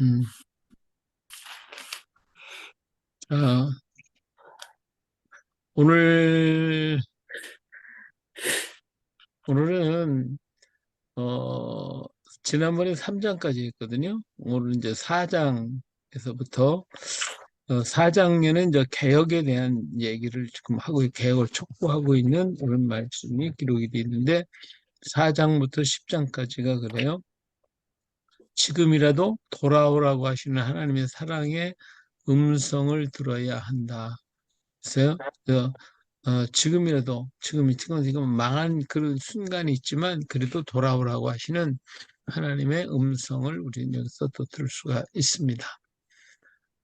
음. 아, 오늘, 오늘은, 어, 지난번에 3장까지 했거든요. 오늘 이제 4장에서부터, 4장에는 이제 개혁에 대한 얘기를 지금 하고, 개혁을 촉구하고 있는 그런 말씀이 기록이 되어 있는데, 4장부터 10장까지가 그래요. 지금이라도 돌아오라고 하시는 하나님의 사랑의 음성을 들어야 한다. 그래서, 지금이라도 지금 망한 그런 순간이 있지만 그래도 돌아오라고 하시는 하나님의 음성을 우리는 여기서 또 들을 수가 있습니다.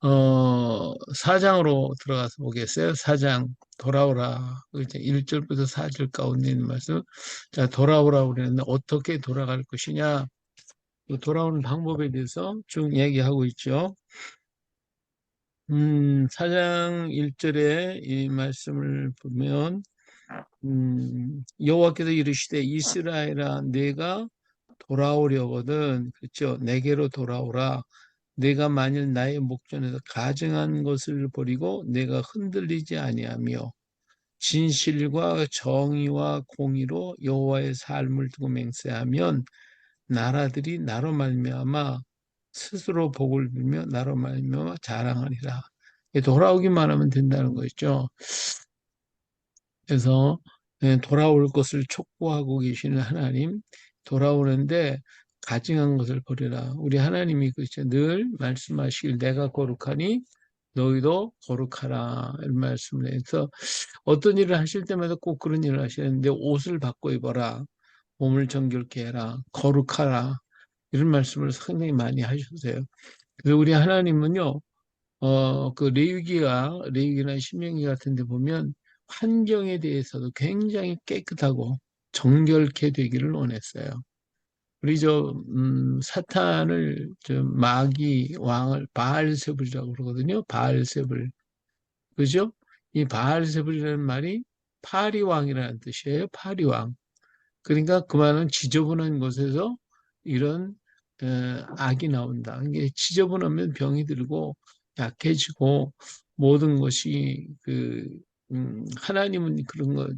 4장으로 들어가서 보겠어요. 4장 돌아오라. 이제 1절부터 4절 가운데 있는 말씀. 자, 돌아오라 그랬는데 어떻게 돌아갈 것이냐? 돌아오는 방법에 대해서 쭉 얘기하고 있죠. 4장 1절에 이 말씀을 보면 여호와께서 이르시되 이스라엘아 내가 돌아오려거든 그렇죠. 내게로 돌아오라. 내가 만일 나의 목전에서 가증한 것을 버리고 내가 흔들리지 아니하며 진실과 정의와 공의로 여호와의 삶을 두고 맹세하면 나라들이 나로 말미암아 스스로 복을 빌며 나로 말미암아 자랑하리라. 돌아오기만 하면 된다는 거죠. 그래서 돌아올 것을 촉구하고 계시는 하나님, 돌아오는데 가증한 것을 버려라. 우리 하나님이 그렇죠. 늘 말씀하시길 내가 거룩하니 너희도 거룩하라 이런 말씀을 해서 어떤 일을 하실 때마다 꼭 그런 일을 하시는데 옷을 바꿔 입어라. 몸을 정결케 해라. 거룩하라. 이런 말씀을 상당히 많이 하셨어요. 그래서 우리 하나님은요, 그 레위기나 신명기 같은 데 보면 환경에 대해서도 굉장히 깨끗하고 정결케 되기를 원했어요. 우리 사탄을 마귀 왕을 바알세불이라고 그러거든요. 바알세불. 그죠? 이 바알세불이라는 말이 파리왕이라는 뜻이에요. 파리왕. 그러니까 그 말은 지저분한 곳에서 이런 악이 나온다. 이게 지저분하면 병이 들고 약해지고 모든 것이 하나님은 그런 거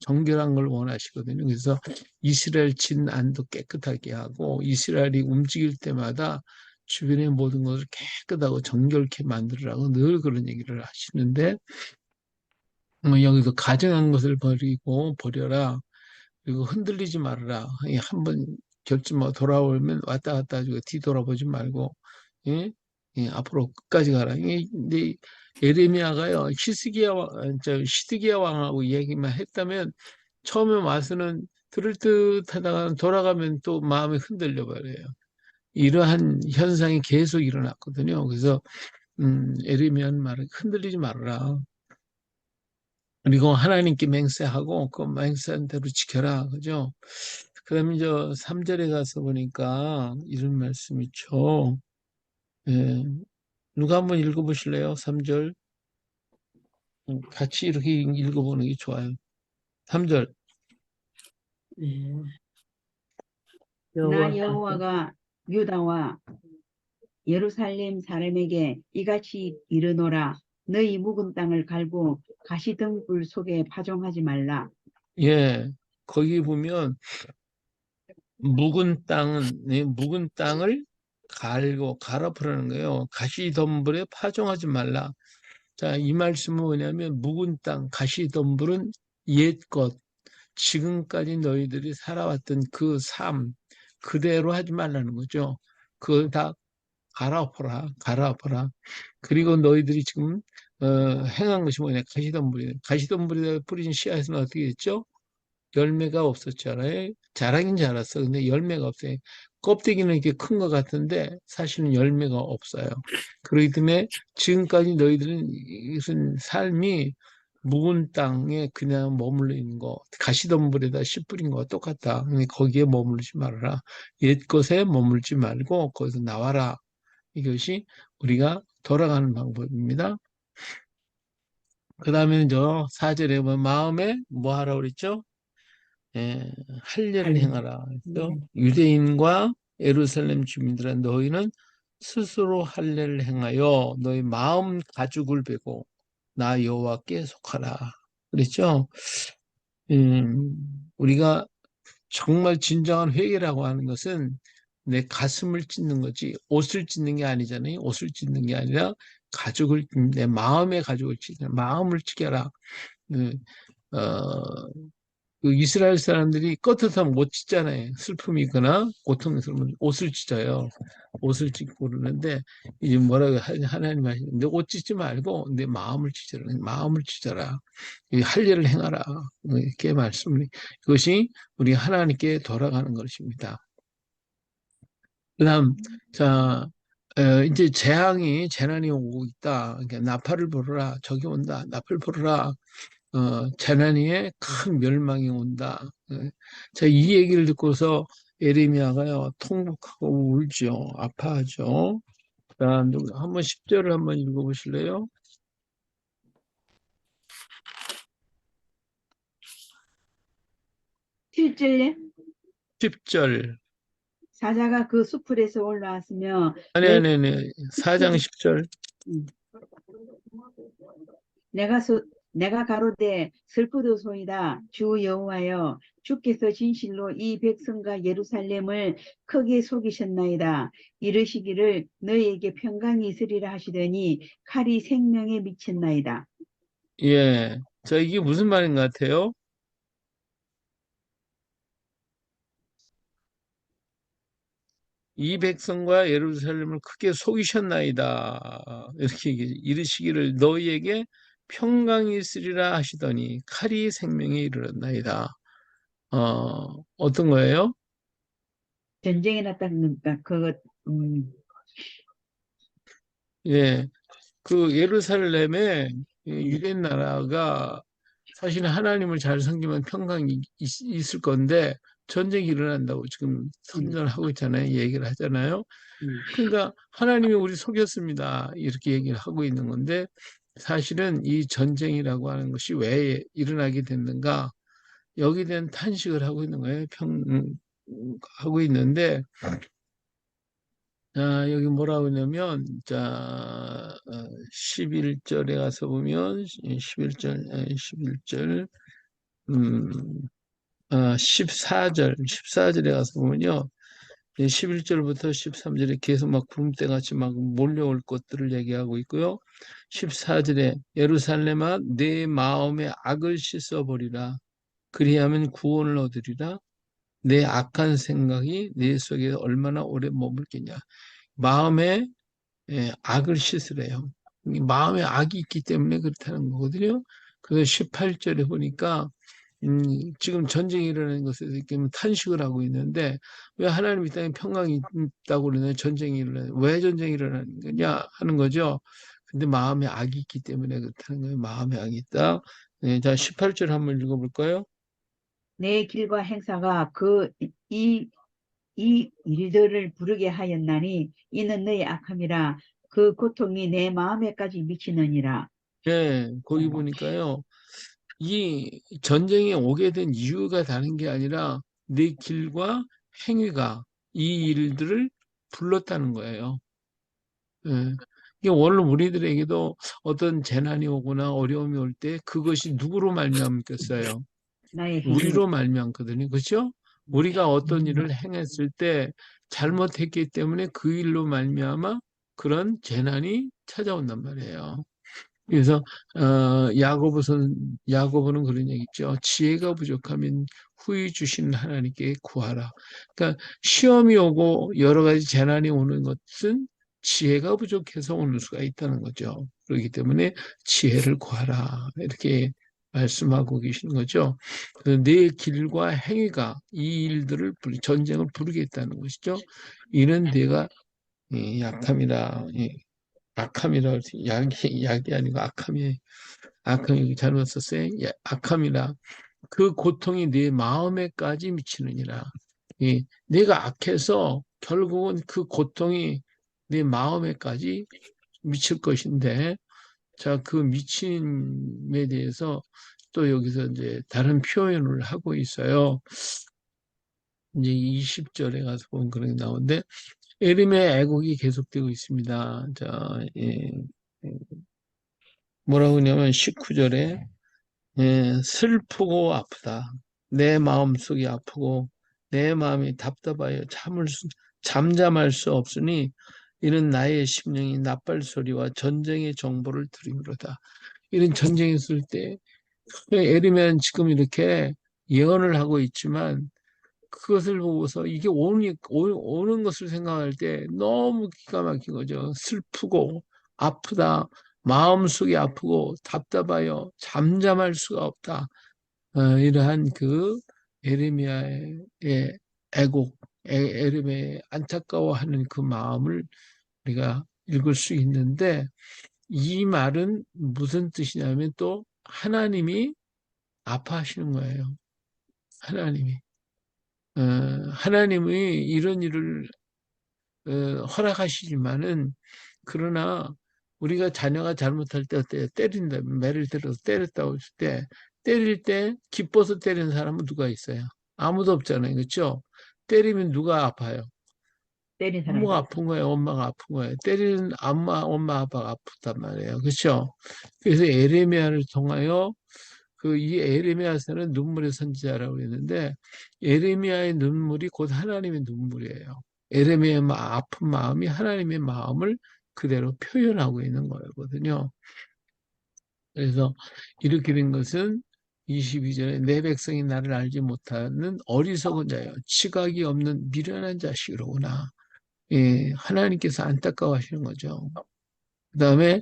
정결한 걸 원하시거든요. 그래서 이스라엘 진안도 깨끗하게 하고 이스라엘이 움직일 때마다 주변의 모든 것을 깨끗하고 정결케 만들으라고 늘 그런 얘기를 하시는데 여기서 가증한 것을 버려라. 그리고 흔들리지 말아라. 한번 결심 돌아오면 왔다 갔다 하고 뒤돌아보지 말고 앞으로 끝까지 가라. 근데 예레미야가요 시드기야 왕하고 얘기만 했다면 처음에 와서는 들을 듯 하다가 돌아가면 또 마음이 흔들려 버려요. 이러한 현상이 계속 일어났거든요. 그래서 예레미야는 말을 흔들리지 말아라. 그리고 하나님께 맹세하고 그 맹세한 대로 지켜라. 그죠? 그다음에 3절에 가서 보니까 이런 말씀이 있죠. 예, 누가 한번 읽어보실래요? 3절. 같이 이렇게 읽어보는 게 좋아요. 3절. 네. 나 여호와가 유다와 예루살렘 사람에게 이같이 이르노라. 너희 묵은 땅을 갈고 가시등불 속에 파종하지 말라. 예, 거기 보면 묵은 땅을 갈아엎으라는 거예요. 가시덤불에 파종하지 말라. 자, 이 말씀은 뭐냐면 묵은 땅, 가시덤불은 옛것, 지금까지 너희들이 살아왔던 그 삶, 그대로 하지 말라는 거죠. 그걸 다 갈아엎어라. 그리고 너희들이 지금 행한 것이 뭐냐, 가시덤불이에요. 가시덤불에다 뿌린 씨앗은 어떻게 됐죠? 열매가 없었잖아요. 자라긴 자랐어. 근데 열매가 없어요. 껍데기는 이렇게 큰 것 같은데 사실은 열매가 없어요. 그렇기 때문에 지금까지 너희들은 이것은 삶이 묵은 땅에 그냥 머물러 있는 거, 가시덤불에다 씨 뿌린 거와 똑같다. 근데 거기에 머물지 말아라. 옛것에 머물지 말고 거기서 나와라. 이것이 우리가 돌아가는 방법입니다. 그 다음에는 4절에 보면 마음에 뭐 하라고 그랬죠? 할 일을 행하라. 그래서 유대인과 예루살렘 주민들아 너희는 스스로 할례를 행하여 너희 마음 가죽을 베고 나 여호와께 속하라. 그랬죠? 우리가 정말 진정한 회개라고 하는 것은 내 가슴을 찢는 거지 옷을 찢는 게 아니잖아요. 옷을 찢는 게 아니라 내 마음의 가죽을 찢는 마음을 찢겨라. 그, 어, 그 이스라엘 사람들이 껐듯하면 못 찢잖아요. 슬픔이 있거나 고통스러우면 옷을 찢어요. 옷을 찢고 그러는데 이제 뭐라고 하나님 하시는데 옷 찢지 말고 내 마음을 찢어라. 마음을 찢어라. 이 할례를 행하라. 이렇게 말씀을 그것이 우리 하나님께 돌아가는 것입니다. 그다음 자 이제 재난이 오고 있다. 그러니까 나팔을 불어라. 적이 온다. 나팔 불어라. 재난의 큰 멸망이 온다. 자, 이 얘기를 듣고서 에레미야가요, 통곡하고 울죠. 아파하죠. 자, 한번 10절을 한번 읽어보실래요? 7절에 10절. 사자가 그 수풀에서 올라왔으며 아니. 4장 10절. 음, 내가 가로되 슬프도소이다. 주 여호와여, 주께서 진실로 이 백성과 예루살렘을 크게 속이셨나이다. 이르시기를 너희에게 평강이 있으리라 하시더니 칼이 생명에 미쳤나이다. 예. 자, 이게 무슨 말인 것 같아요? 이 백성과 예루살렘을 크게 속이셨나이다. 이렇게 이르시기를 너희에게 평강이 있으리라 하시더니 칼이 생명에 이르렀나이다. 어떤 거예요? 전쟁이 났다는 거니까 그것 예, 그 예루살렘에 유대 나라가 사실 하나님을 잘 섬기면 평강이 있을 건데 전쟁이 일어난다고 지금 선전하고 있잖아요. 얘기를 하잖아요. 그러니까 하나님이 우리 속였습니다. 이렇게 얘기를 하고 있는 건데 사실은 이 전쟁이라고 하는 것이 왜 일어나게 됐는가? 여기에 대한 탄식을 하고 있는 거예요. 하고 있는데 자, 여기 뭐라고 하냐면, 자, 11절에 가서 보면, 11절, 14절에 가서 보면요. 11절부터 13절에 계속 막 구름대같이 막 몰려올 것들을 얘기하고 있고요. 14절에 예루살렘아, 내 마음의 악을 씻어버리라. 그리하면 구원을 얻으리라. 내 악한 생각이 내 속에 얼마나 오래 머물겠냐. 마음에 악을 씻으래요. 마음에 악이 있기 때문에 그렇다는 거거든요. 그래서 18절에 보니까 지금 전쟁이 일어나는 것에 대해서 탄식을 하고 있는데 왜 하나님 이 땅에 평강이 있다고 그러냐 전쟁이 일어나냐 왜 전쟁이 일어나는 거냐 하는 거죠. 근데 마음에 악이 있기 때문에 그렇다는 거예요. 마음에 악이 있다. 네, 자 18절 한번 읽어볼까요? 내 길과 행사가 이 일들을 부르게 하였나니 이는 너의 악함이라. 그 고통이 내 마음에까지 미치느니라. 네, 거기 보니까요. 이 전쟁에 오게 된 이유가 다른 게 아니라 내 길과 행위가 이 일들을 불렀다는 거예요. 예. 이게 원래 우리들에게도 어떤 재난이 오거나 어려움이 올 때 그것이 누구로 말미암겠어요? 나의 행위로. 우리로 말미암거든요. 그렇죠? 우리가 어떤 일을 행했을 때 잘못했기 때문에 그 일로 말미암아 그런 재난이 찾아온단 말이에요. 그래서 야고보는 그런 얘기 있죠. 지혜가 부족하면 후히 주신 하나님께 구하라. 그러니까 시험이 오고 여러 가지 재난이 오는 것은 지혜가 부족해서 오는 수가 있다는 거죠. 그렇기 때문에 지혜를 구하라. 이렇게 말씀하고 계시는 거죠. 그래서 내 길과 행위가 이 일들을 전쟁을 부르겠다는 것이죠. 이는 내가 약함이라. 악함이라 약이 아니고 악함이 잘못 썼어요. 악함이라 그 고통이 네 마음에까지 미치느니라. 내가 악해서 결국은 그 고통이 네 마음에까지 미칠 것인데, 자, 그 미침에 대해서 또 여기서 이제 다른 표현을 하고 있어요. 이제 20절에 가서 보면 그런 게 나오는데, 에림의 애곡이 계속되고 있습니다. 자, 뭐라고 하냐면 19절에 슬프고 아프다. 내 마음속이 아프고 내 마음이 답답하여 잠잠할 수 없으니 이는 나의 심령이 나팔소리와 전쟁의 정보를 들음이로다. 이런 전쟁이 있을 때 에르미야는 지금 이렇게 예언을 하고 있지만 그것을 보고서 이게 오는 것을 생각할 때 너무 기가 막힌 거죠. 슬프고 아프다. 마음속이 아프고 답답하여 잠잠할 수가 없다. 이러한 그 에레미야의 애곡, 에레미야의 안타까워하는 그 마음을 우리가 읽을 수 있는데 이 말은 무슨 뜻이냐면 또 하나님이 아파하시는 거예요. 하나님이. 하나님이 이런 일을 허락하시지만은 그러나 우리가 자녀가 잘못할 때 어때요? 때린다. 매를 들어서 때렸다고 했을 때 때릴 때 기뻐서 때리는 사람은 누가 있어요? 아무도 없잖아요. 그렇죠? 때리면 누가 아파요? 때린 부모가 사람들. 아픈 거예요. 엄마가 아픈 거예요. 때리는 엄마, 아빠가 아프단 말이에요. 그렇죠? 그래서 에레미야를 통하여 그 이 에레미야서는 눈물의 선지자라고 했는데 에레미야의 눈물이 곧 하나님의 눈물이에요. 에레미야의 아픈 마음이 하나님의 마음을 그대로 표현하고 있는 거거든요. 그래서 이렇게 된 것은 22절에 내 백성이 나를 알지 못하는 어리석은 자요 지각이 없는 미련한 자식이로구나. 예, 하나님께서 안타까워하시는 거죠. 그 다음에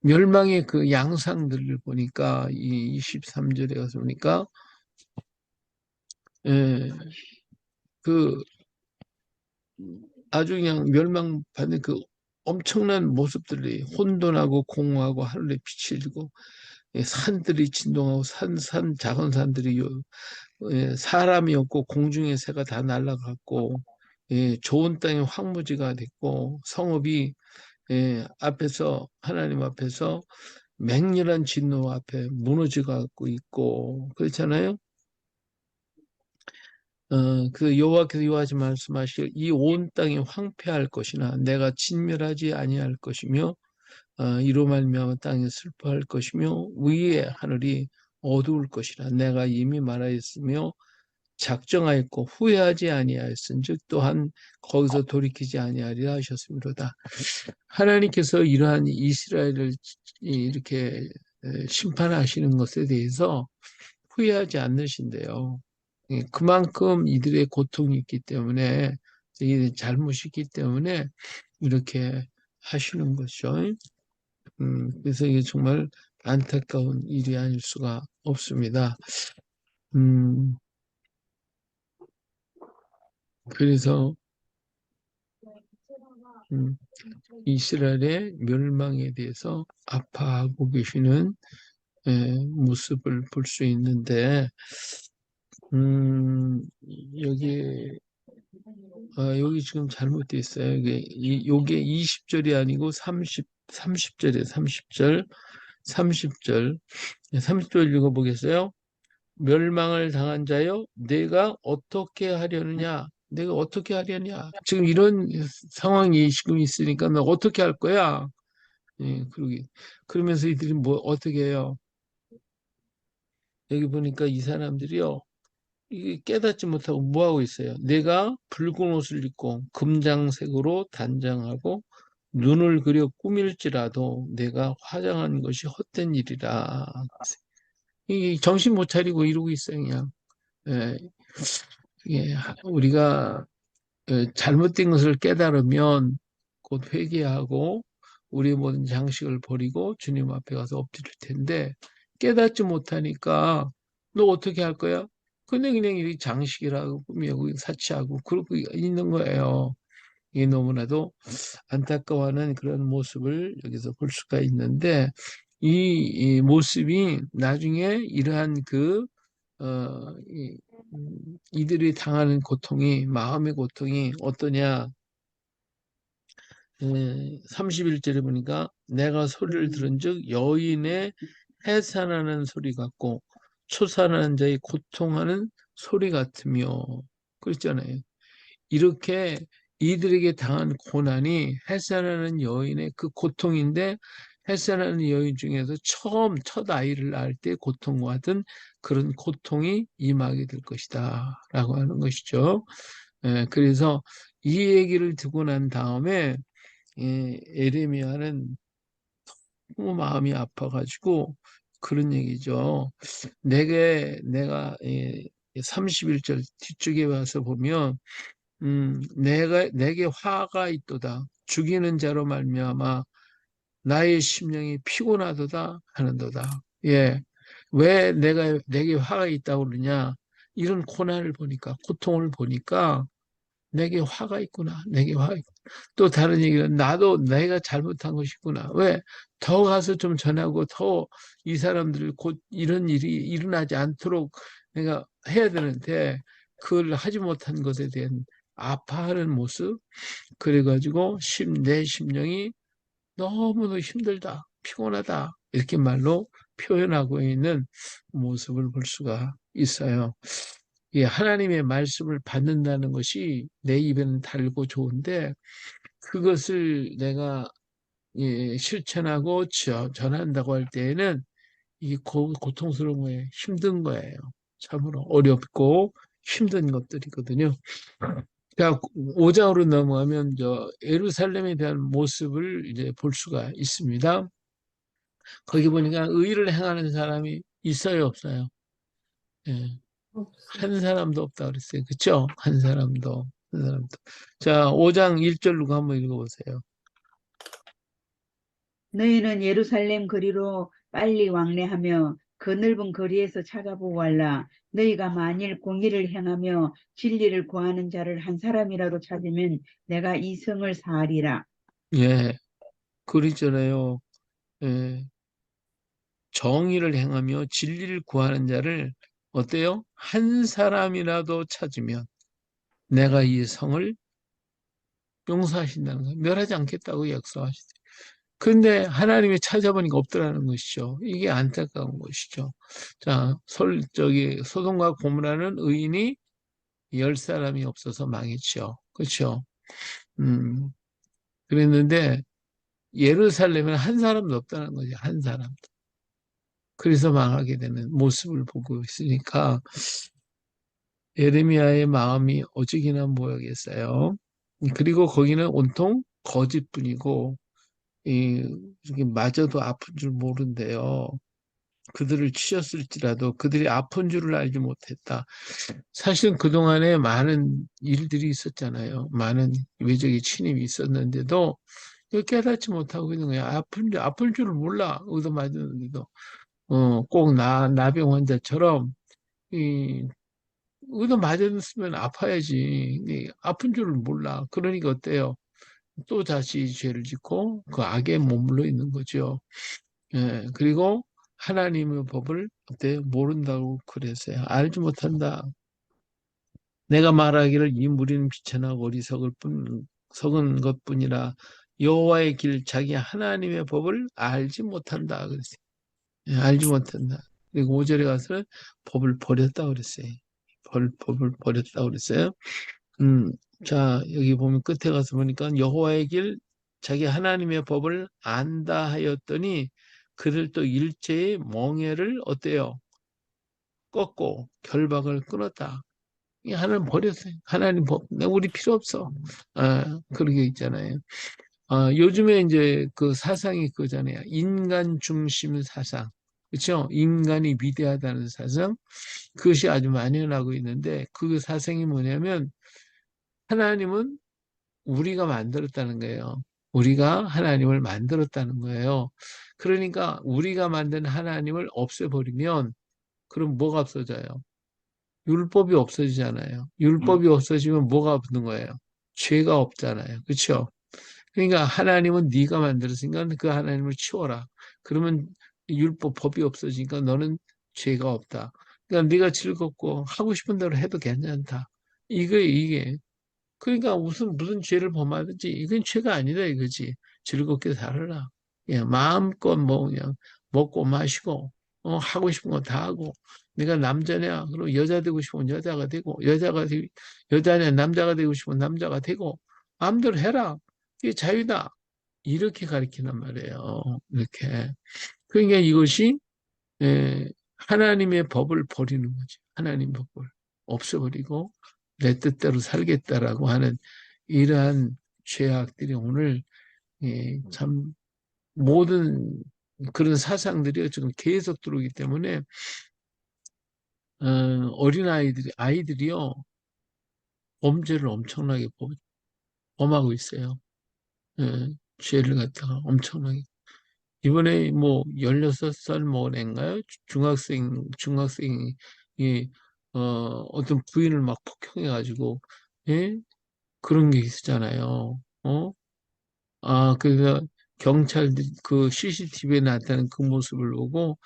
멸망의 그 양상들을 보니까 이 23절에 가서 보니까 예, 그 아주 그냥 멸망받는 그 엄청난 모습들이 혼돈하고 공허하고 하늘에 빛이 지고 예, 산들이 진동하고 작은 산들이 예, 사람이 없고 공중의 새가 다 날아갔고 예, 좋은 땅이 황무지가 됐고 성읍이 예, 앞에서 하나님 앞에서 맹렬한 진노 앞에 무너져가고 있고 그렇잖아요. 그 여호와께서 여호와시 말씀하실 이 온 땅이 황폐할 것이나 내가 진멸하지 아니할 것이며 이로 말미암아 땅이 슬퍼할 것이며 위의 하늘이 어두울 것이라 내가 이미 말하였으며 작정하였고 후회하지 아니하였은즉 또한 거기서 돌이키지 아니하리라 하셨으므로다. 하나님께서 이러한 이스라엘을 이렇게 심판하시는 것에 대해서 후회하지 않으신대요. 예, 그만큼 이들의 고통이 있기 때문에 이 잘못이 있기 때문에 이렇게 하시는 것이죠. 그래서 이게 정말 안타까운 일이 아닐 수가 없습니다. 음, 그래서 음, 이스라엘의 멸망에 대해서 아파하고 계시는 모습을 볼 수 있는데 음, 여기 여기 지금 잘못되어 있어요. 요게 20절이 아니고 30절이에요. 30절. 30절. 30절 읽어보겠어요? 멸망을 당한 자여, 내가 어떻게 하려느냐? 내가 어떻게 하려냐? 지금 이런 상황이 지금 있으니까 너 어떻게 할 거야? 예, 그러면서 이들이 뭐 어떻게 해요? 여기 보니까 이 사람들이요. 이게 깨닫지 못하고 뭐 하고 있어요? 내가 붉은 옷을 입고 금장색으로 단장하고 눈을 그려 꾸밀지라도 내가 화장한 것이 헛된 일이라. 이 정신 못 차리고 이러고 있어요, 그냥. 예, 우리가 잘못된 것을 깨달으면 곧 회개하고 우리 모든 장식을 버리고 주님 앞에 가서 엎드릴 텐데 깨닫지 못하니까 너 어떻게 할 거야? 근데 그냥 이 장식이라고 꾸미고 사치하고 그러고 있는 거예요. 이게 너무나도 안타까워하는 그런 모습을 여기서 볼 수가 있는데 이 모습이 나중에 이러한 이들이 당하는 고통이 마음의 고통이 어떠냐? 31절에 보니까 내가 소리를 들은즉 여인의 해산하는 소리 같고 초산하는 자의 고통하는 소리 같으며 그랬잖아요. 이렇게 이들에게 당한 고난이 햇사라는 여인의 그 고통인데 햇사라는 여인 중에서 처음 첫 아이를 낳을 때 고통과 같은 그런 고통이 임하게 될 것이다 라고 하는 것이죠. 그래서 이 얘기를 듣고 난 다음에 에레미야는 너무 마음이 아파가지고 그런 얘기죠. 내가 31절 뒤쪽에 와서 보면 내게 화가 있도다. 죽이는 자로 말미암아 나의 심령이 피곤하도다 하는도다. 예. 왜 내게 화가 있다고 그러냐? 이런 고난을 보니까, 고통을 보니까 내게 화가 있구나. 내게 화가 있구나. 또 다른 얘기는 나도 내가 잘못한 것이구나. 왜? 더 가서 좀 전하고 더 이 사람들 곧 이런 일이 일어나지 않도록 내가 해야 되는데 그걸 하지 못한 것에 대한 아파하는 모습. 그래가지고 내 심령이 너무도 힘들다, 피곤하다 이렇게 말로 표현하고 있는 모습을 볼 수가 있어요. 예, 하나님의 말씀을 받는다는 것이 내 입에는 달고 좋은데 그것을 내가 실천하고 전한다고 할 때에는 이 고통스러운 거예요. 힘든 거예요. 참으로 어렵고 힘든 것들이거든요. 자, 5장으로 넘어가면 예루살렘에 대한 모습을 이제 볼 수가 있습니다. 거기 보니까 의를 행하는 사람이 있어요, 없어요? 예. 없어요. 한 사람도 없다 그랬어요. 그쵸? 한 사람도. 한 사람도. 자, 5장 1절로 한번 읽어보세요. 너희는 예루살렘 거리로 빨리 왕래하며 그 넓은 거리에서 찾아보아라. 너희가 만일 공의를 행하며 진리를 구하는 자를 한 사람이라도 찾으면 내가 이 성을 사하리라. 예, 그러잖아요. 예, 정의를 행하며 진리를 구하는 자를 어때요? 한 사람이라도 찾으면 내가 이 성을 용서하신다는 거예요. 멸하지 않겠다고 약속하시죠. 근데 하나님이 찾아보니까 없더라는 것이죠. 이게 안타까운 것이죠. 자, 소돔과 고모라는 의인이 10사람이 없어서 망했죠. 그렇죠? 음, 그랬는데 예루살렘에는 한 사람도 없다는 거죠. 한 사람도. 그래서 망하게 되는 모습을 보고 있으니까 예레미야의 마음이 어찌기나 모여겠어요. 그리고 거기는 온통 거짓뿐이고 이게 맞아도 아픈 줄 모른대요. 그들을 치셨을지라도 그들이 아픈 줄을 알지 못했다. 사실은 그동안에 많은 일들이 있었잖아요. 많은 외적인 침입이 있었는데도 깨닫지 못하고 있는 거야. 아플 줄을 몰라. 얻어맞았는데도. 꼭 나병 환자처럼, 얻어맞았으면 아파야지. 근데 아픈 줄을 몰라. 그러니까 어때요? 또 다시 죄를 짓고 그 악에 머물러 있는 거죠. 예, 그리고 하나님의 법을 어때 모른다고 그랬어요. 알지 못한다. 내가 말하기를 이 무리는 비천하고 석은 것뿐이라 여호와의 길 자기 하나님의 법을 알지 못한다 그랬어요. 예, 알지 못한다. 그리고 5절에 가서는 법을 버렸다 그랬어요. 법을 버렸다 그랬어요. 음, 자, 여기 보면 끝에 가서 보니까 여호와의 길 자기 하나님의 법을 안다 하였더니 그들 또 일제히 멍에를 어때요? 꺾고 결박을 끊었다. 이 하나님 버렸어요. 하나님 법, 우리 필요 없어. 그러게 있잖아요. 요즘에 이제 그 사상이 그거잖아요. 인간 중심 사상. 그렇죠? 인간이 위대하다는 사상. 그것이 아주 만연하고 있는데 그 사상이 뭐냐면 하나님은 우리가 만들었다는 거예요. 우리가 하나님을 만들었다는 거예요. 그러니까 우리가 만든 하나님을 없애버리면 그럼 뭐가 없어져요? 율법이 없어지잖아요. 율법이 없어지면 뭐가 없는 거예요? 죄가 없잖아요. 그렇죠? 그러니까 하나님은 네가 만들었으니까 그 하나님을 치워라. 그러면 율법 법이 없어지니까 너는 죄가 없다. 그러니까 네가 즐겁고 하고 싶은 대로 해도 괜찮다. 이게 그러니까 무슨 죄를 범하든지 이건 죄가 아니다 이거지. 즐겁게 살아라. 예, 마음껏 뭐 그냥 먹고 마시고 하고 싶은 거 다 하고 내가 남자냐 그럼 여자 되고 싶으면 여자가 되고 여자냐 남자가 되고 싶으면 남자가 되고 마음대로 해라. 이게 자유다. 이렇게 가르치란 말이에요. 이렇게. 그러니까 이것이 하나님의 법을 버리는 거죠. 하나님 법을 없애버리고 내 뜻대로 살겠다라고 하는 이러한 죄악들이 오늘 참 모든 그런 사상들이 지금 계속 들어오기 때문에 어린 아이들이요 범죄를 엄청나게 범하고 있어요. 죄를 갖다가 엄청나게. 이번에 뭐 16살 먹은 애인가요? 중학생이 어떤 부인을 막 폭행해가지고 예? 그런 게 있었잖아요. 그래서 경찰들이 그 CCTV에 나타난 그 모습을 보고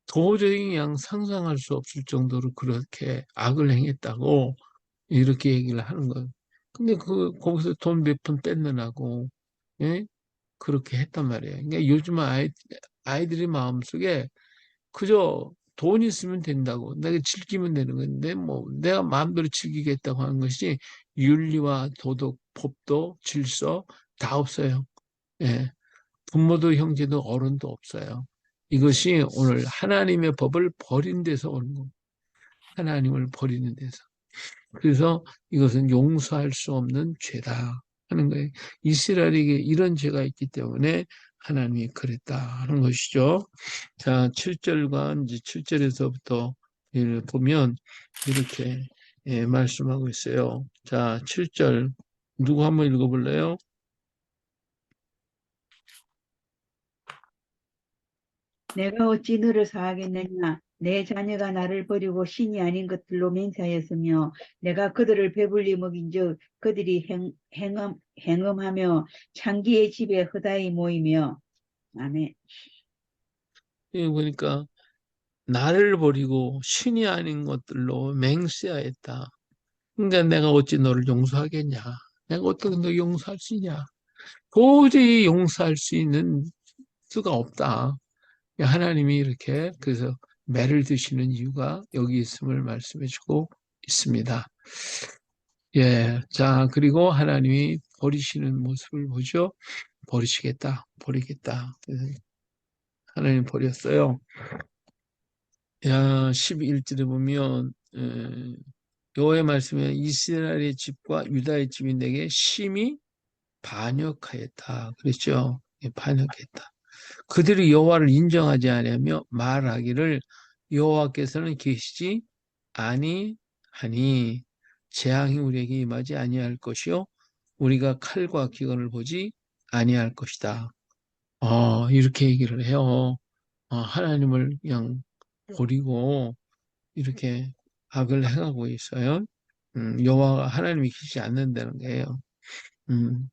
도저히 그냥 상상할 수 없을 정도로 그렇게 악을 행했다고 이렇게 얘기를 하는 거예요. 근데 거기서 돈 몇 푼 뺏느라고 예? 그렇게 했단 말이에요. 그러니까 요즘 아이들의 마음속에 그저 돈 있으면 된다고, 내가 즐기면 되는 건데, 뭐, 내가 마음대로 즐기겠다고 하는 것이 윤리와 도덕, 법도, 질서 다 없어요. 예. 부모도 형제도 어른도 없어요. 이것이 오늘 하나님의 법을 버린 데서 오는 겁니다. 하나님을 버리는 데서. 그래서 이것은 용서할 수 없는 죄다 하는 거예요. 이스라엘에게 이런 죄가 있기 때문에 하나님이 그랬다 하는 것이죠. 자, 7절과 이제 7절에서부터 보면 이렇게 말씀하고 있어요. 자, 7절 누구 한번 읽어볼래요? 내가 어찌 너를 사하겠느냐? 내 자녀가 나를 버리고 신이 아닌 것들로 맹세하였으며 내가 그들을 배불리 먹인즉 그들이 행음하며 창기의 집에 허다히 모이며 아멘. 여기 보니까 나를 버리고 신이 아닌 것들로 맹세하였다. 그러니까 내가 어찌 너를 용서하겠냐? 내가 어떻게 너 용서할 수 있냐? 도저히 용서할 수 있는 수가 없다. 하나님이 이렇게 그래서 매를 드시는 이유가 여기 있음을 말씀해 주고 있습니다. 예. 자, 그리고 하나님이 버리시는 모습을 보죠. 버리겠다. 하나님 버렸어요. 야, 11절에 보면, 여호와의 말씀에 이스라엘의 집과 유다의 집이 내게 심히 반역하였다. 그랬죠. 예, 반역했다. 그들이 여호와를 인정하지 아니하며 말하기를 여호와께서는 계시지 아니하니 재앙이 우리에게 임하지 아니할 것이요 우리가 칼과 기근을 보지 아니할 것이다. 이렇게 얘기를 해요. 하나님을 그냥 버리고 이렇게 악을 행하고 있어요. 여호와가 하나님이 계시지 않는다는 거예요. 음,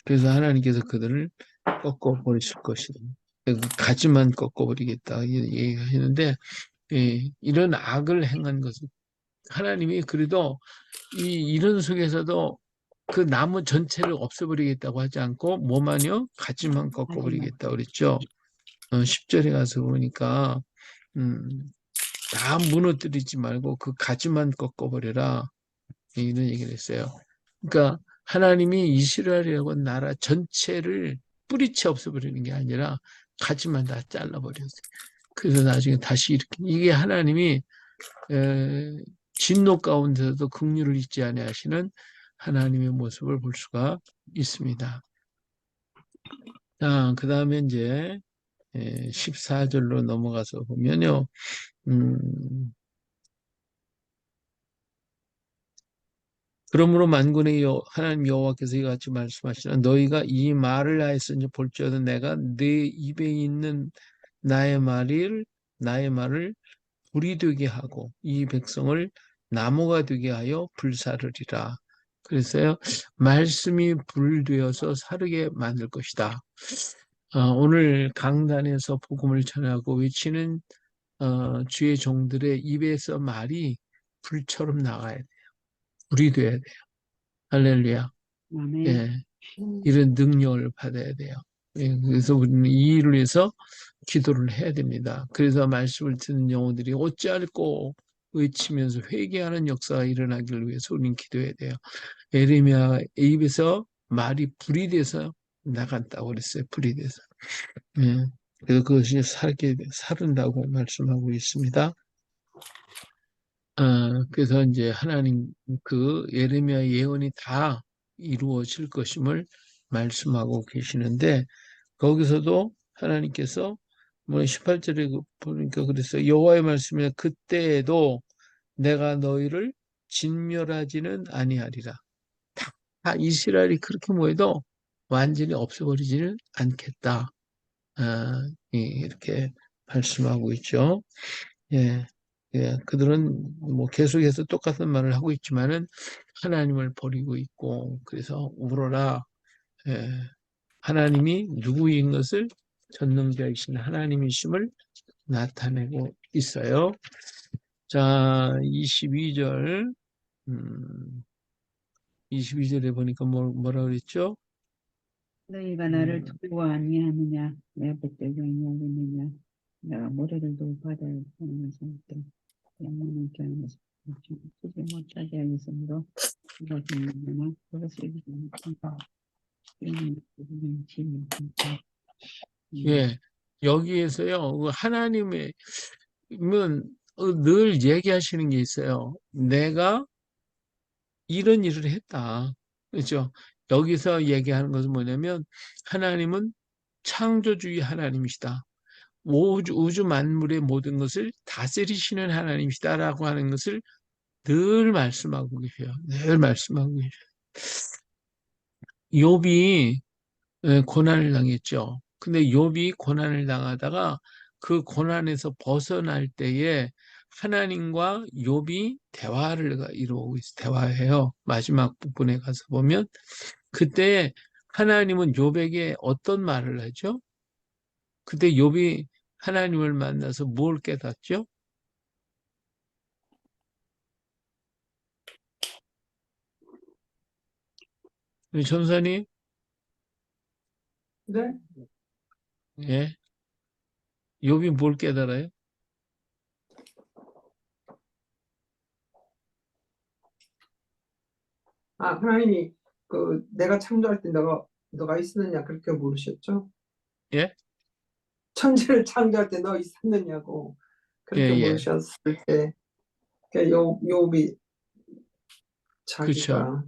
그래서 하나님께서 그들을 꺾어버리실 것이다. 가지만 꺾어버리겠다 얘기하시는데 이런 악을 행한 것은 하나님이 그래도 이런 속에서도 그 나무 전체를 없애버리겠다고 하지 않고 뭐만요? 가지만 꺾어버리겠다 그랬죠. 10절에 가서 보니까 다 무너뜨리지 말고 그 가지만 꺾어버려라 이런 얘기를 했어요. 그러니까 하나님이 이스라엘이라고 하는 나라 전체를 뿌리채 없애버리는 게 아니라 가지만 다 잘라버렸어요. 그래서 나중에 다시 이렇게 이게 하나님이 진노 가운데서도 긍휼을 잊지 아니하시는 하나님의 모습을 볼 수가 있습니다. 자, 그 다음에 이제 14절로 넘어가서 보면요. 그러므로 만군의 하나님 여호와께서 이같이 말씀하시나 너희가 이 말을 하였으니 볼지어다 내가 네 입에 있는 나의 말을 불이 되게 하고 이 백성을 나무가 되게 하여 불사르리라. 그래서요 말씀이 불되어서 사르게 만들 것이다. 오늘 강단에서 복음을 전하고 외치는 주의 종들의 입에서 말이 불처럼 나가야 돼요. 불이 돼야 돼요. 할렐루야. 아멘. 예, 이런 능력을 받아야 돼요. 예, 그래서 우리는 이 일을 위해서 기도를 해야 됩니다. 그래서 말씀을 듣는 영혼들이 어찌할꼬 외치면서 회개하는 역사가 일어나기를 위해서 우리는 기도해야 돼요. 예레미야 입에서 말이 불이 돼서 나간다고 그랬어요. 불이 돼서. 예. 그래서 그것이 살게 살은다고 말씀하고 있습니다. 그래서 이제 하나님 그 예레미야 예언이 다 이루어질 것임을 말씀하고 계시는데 거기서도 하나님께서 뭐 18절에 보니까 그랬어요. 여호와의 말씀에 그때에도 내가 너희를 진멸하지는 아니하리라. 다 이스라엘이 그렇게 모여도 완전히 없애버리지는 않겠다. 이렇게 말씀하고 있죠. 예, 예, 그들은 뭐 계속해서 똑같은 말을 하고 있지만은 하나님을 버리고 있고, 그래서 울어라. 예, 하나님이 누구인 것을 전능자이신 하나님이심을 나타내고 있어요. 자, 22절, 22절에 보니까 뭐라 그랬죠? 너희가 나를 두고 아니하느냐 내가 백들과 아니하느냐 내가 모래를 두고 바다에 사는 것을 영원히 교하는 것을 쓰지 못하게 하였으므로 그것이나 그것을 이기니까 예, 여기에서요, 그 하나님의, 늘 얘기하시는 게 있어요. 내가 이런 일을 했다. 그렇죠? 여기서 얘기하는 것은 뭐냐면, 하나님은 창조주의 하나님이시다. 우주 만물의 모든 것을 다스리시는 하나님이시다라고 하는 것을 늘 말씀하고 계세요. 늘 말씀하고 계세요. 욥이 고난을 당했죠. 근데 욥이 고난을 당하다가 그 고난에서 벗어날 때에 하나님과 욥이 대화를 이루고 있어요. 대화해요. 마지막 부분에 가서 보면 그때 하나님은 욥에게 어떤 말을 하죠? 그때 욥이 하나님을 만나서 뭘 깨닫죠? 우리 전사님, 네? 예, 욥이 뭘 깨달아요? 아, 하나님이 그 내가 창조할 때 너가 있었느냐 그렇게 물으셨죠? 예, 천지를 창조할 때 너 있었느냐고 예, 그렇게 예, 물으셨을 때 욥이 그렇죠. 자기가 어,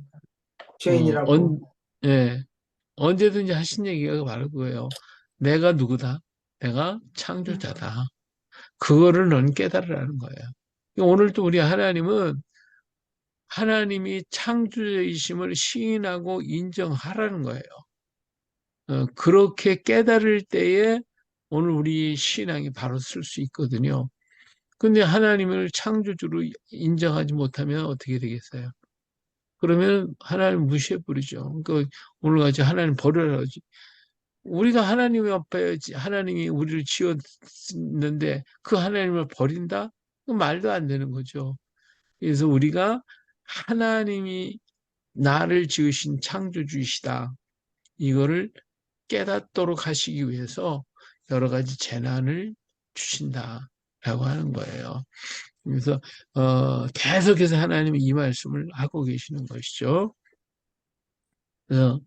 죄인이라고. 예, 언제든지 하신 얘기가 바로 그거예요. 내가 누구다? 내가 창조자다. 그거를 넌 깨달으라는 거예요. 오늘도 우리 하나님은 하나님이 창조주이심을 시인하고 인정하라는 거예요. 그렇게 깨달을 때에 오늘 우리 신앙이 바로 쓸 수 있거든요. 근데 하나님을 창조주로 인정하지 못하면 어떻게 되겠어요? 그러면 하나님 무시해버리죠. 그러니까 오늘같이 하나님 버려라. 우리가 하나님 앞에 하나님이 우리를 지었는데 그 하나님을 버린다? 그 말도 안 되는 거죠. 그래서 우리가 하나님이 나를 지으신 창조주이시다. 이거를 깨닫도록 하시기 위해서 여러 가지 재난을 주신다라고 하는 거예요. 그래서 계속해서 하나님이 이 말씀을 하고 계시는 것이죠. 그래서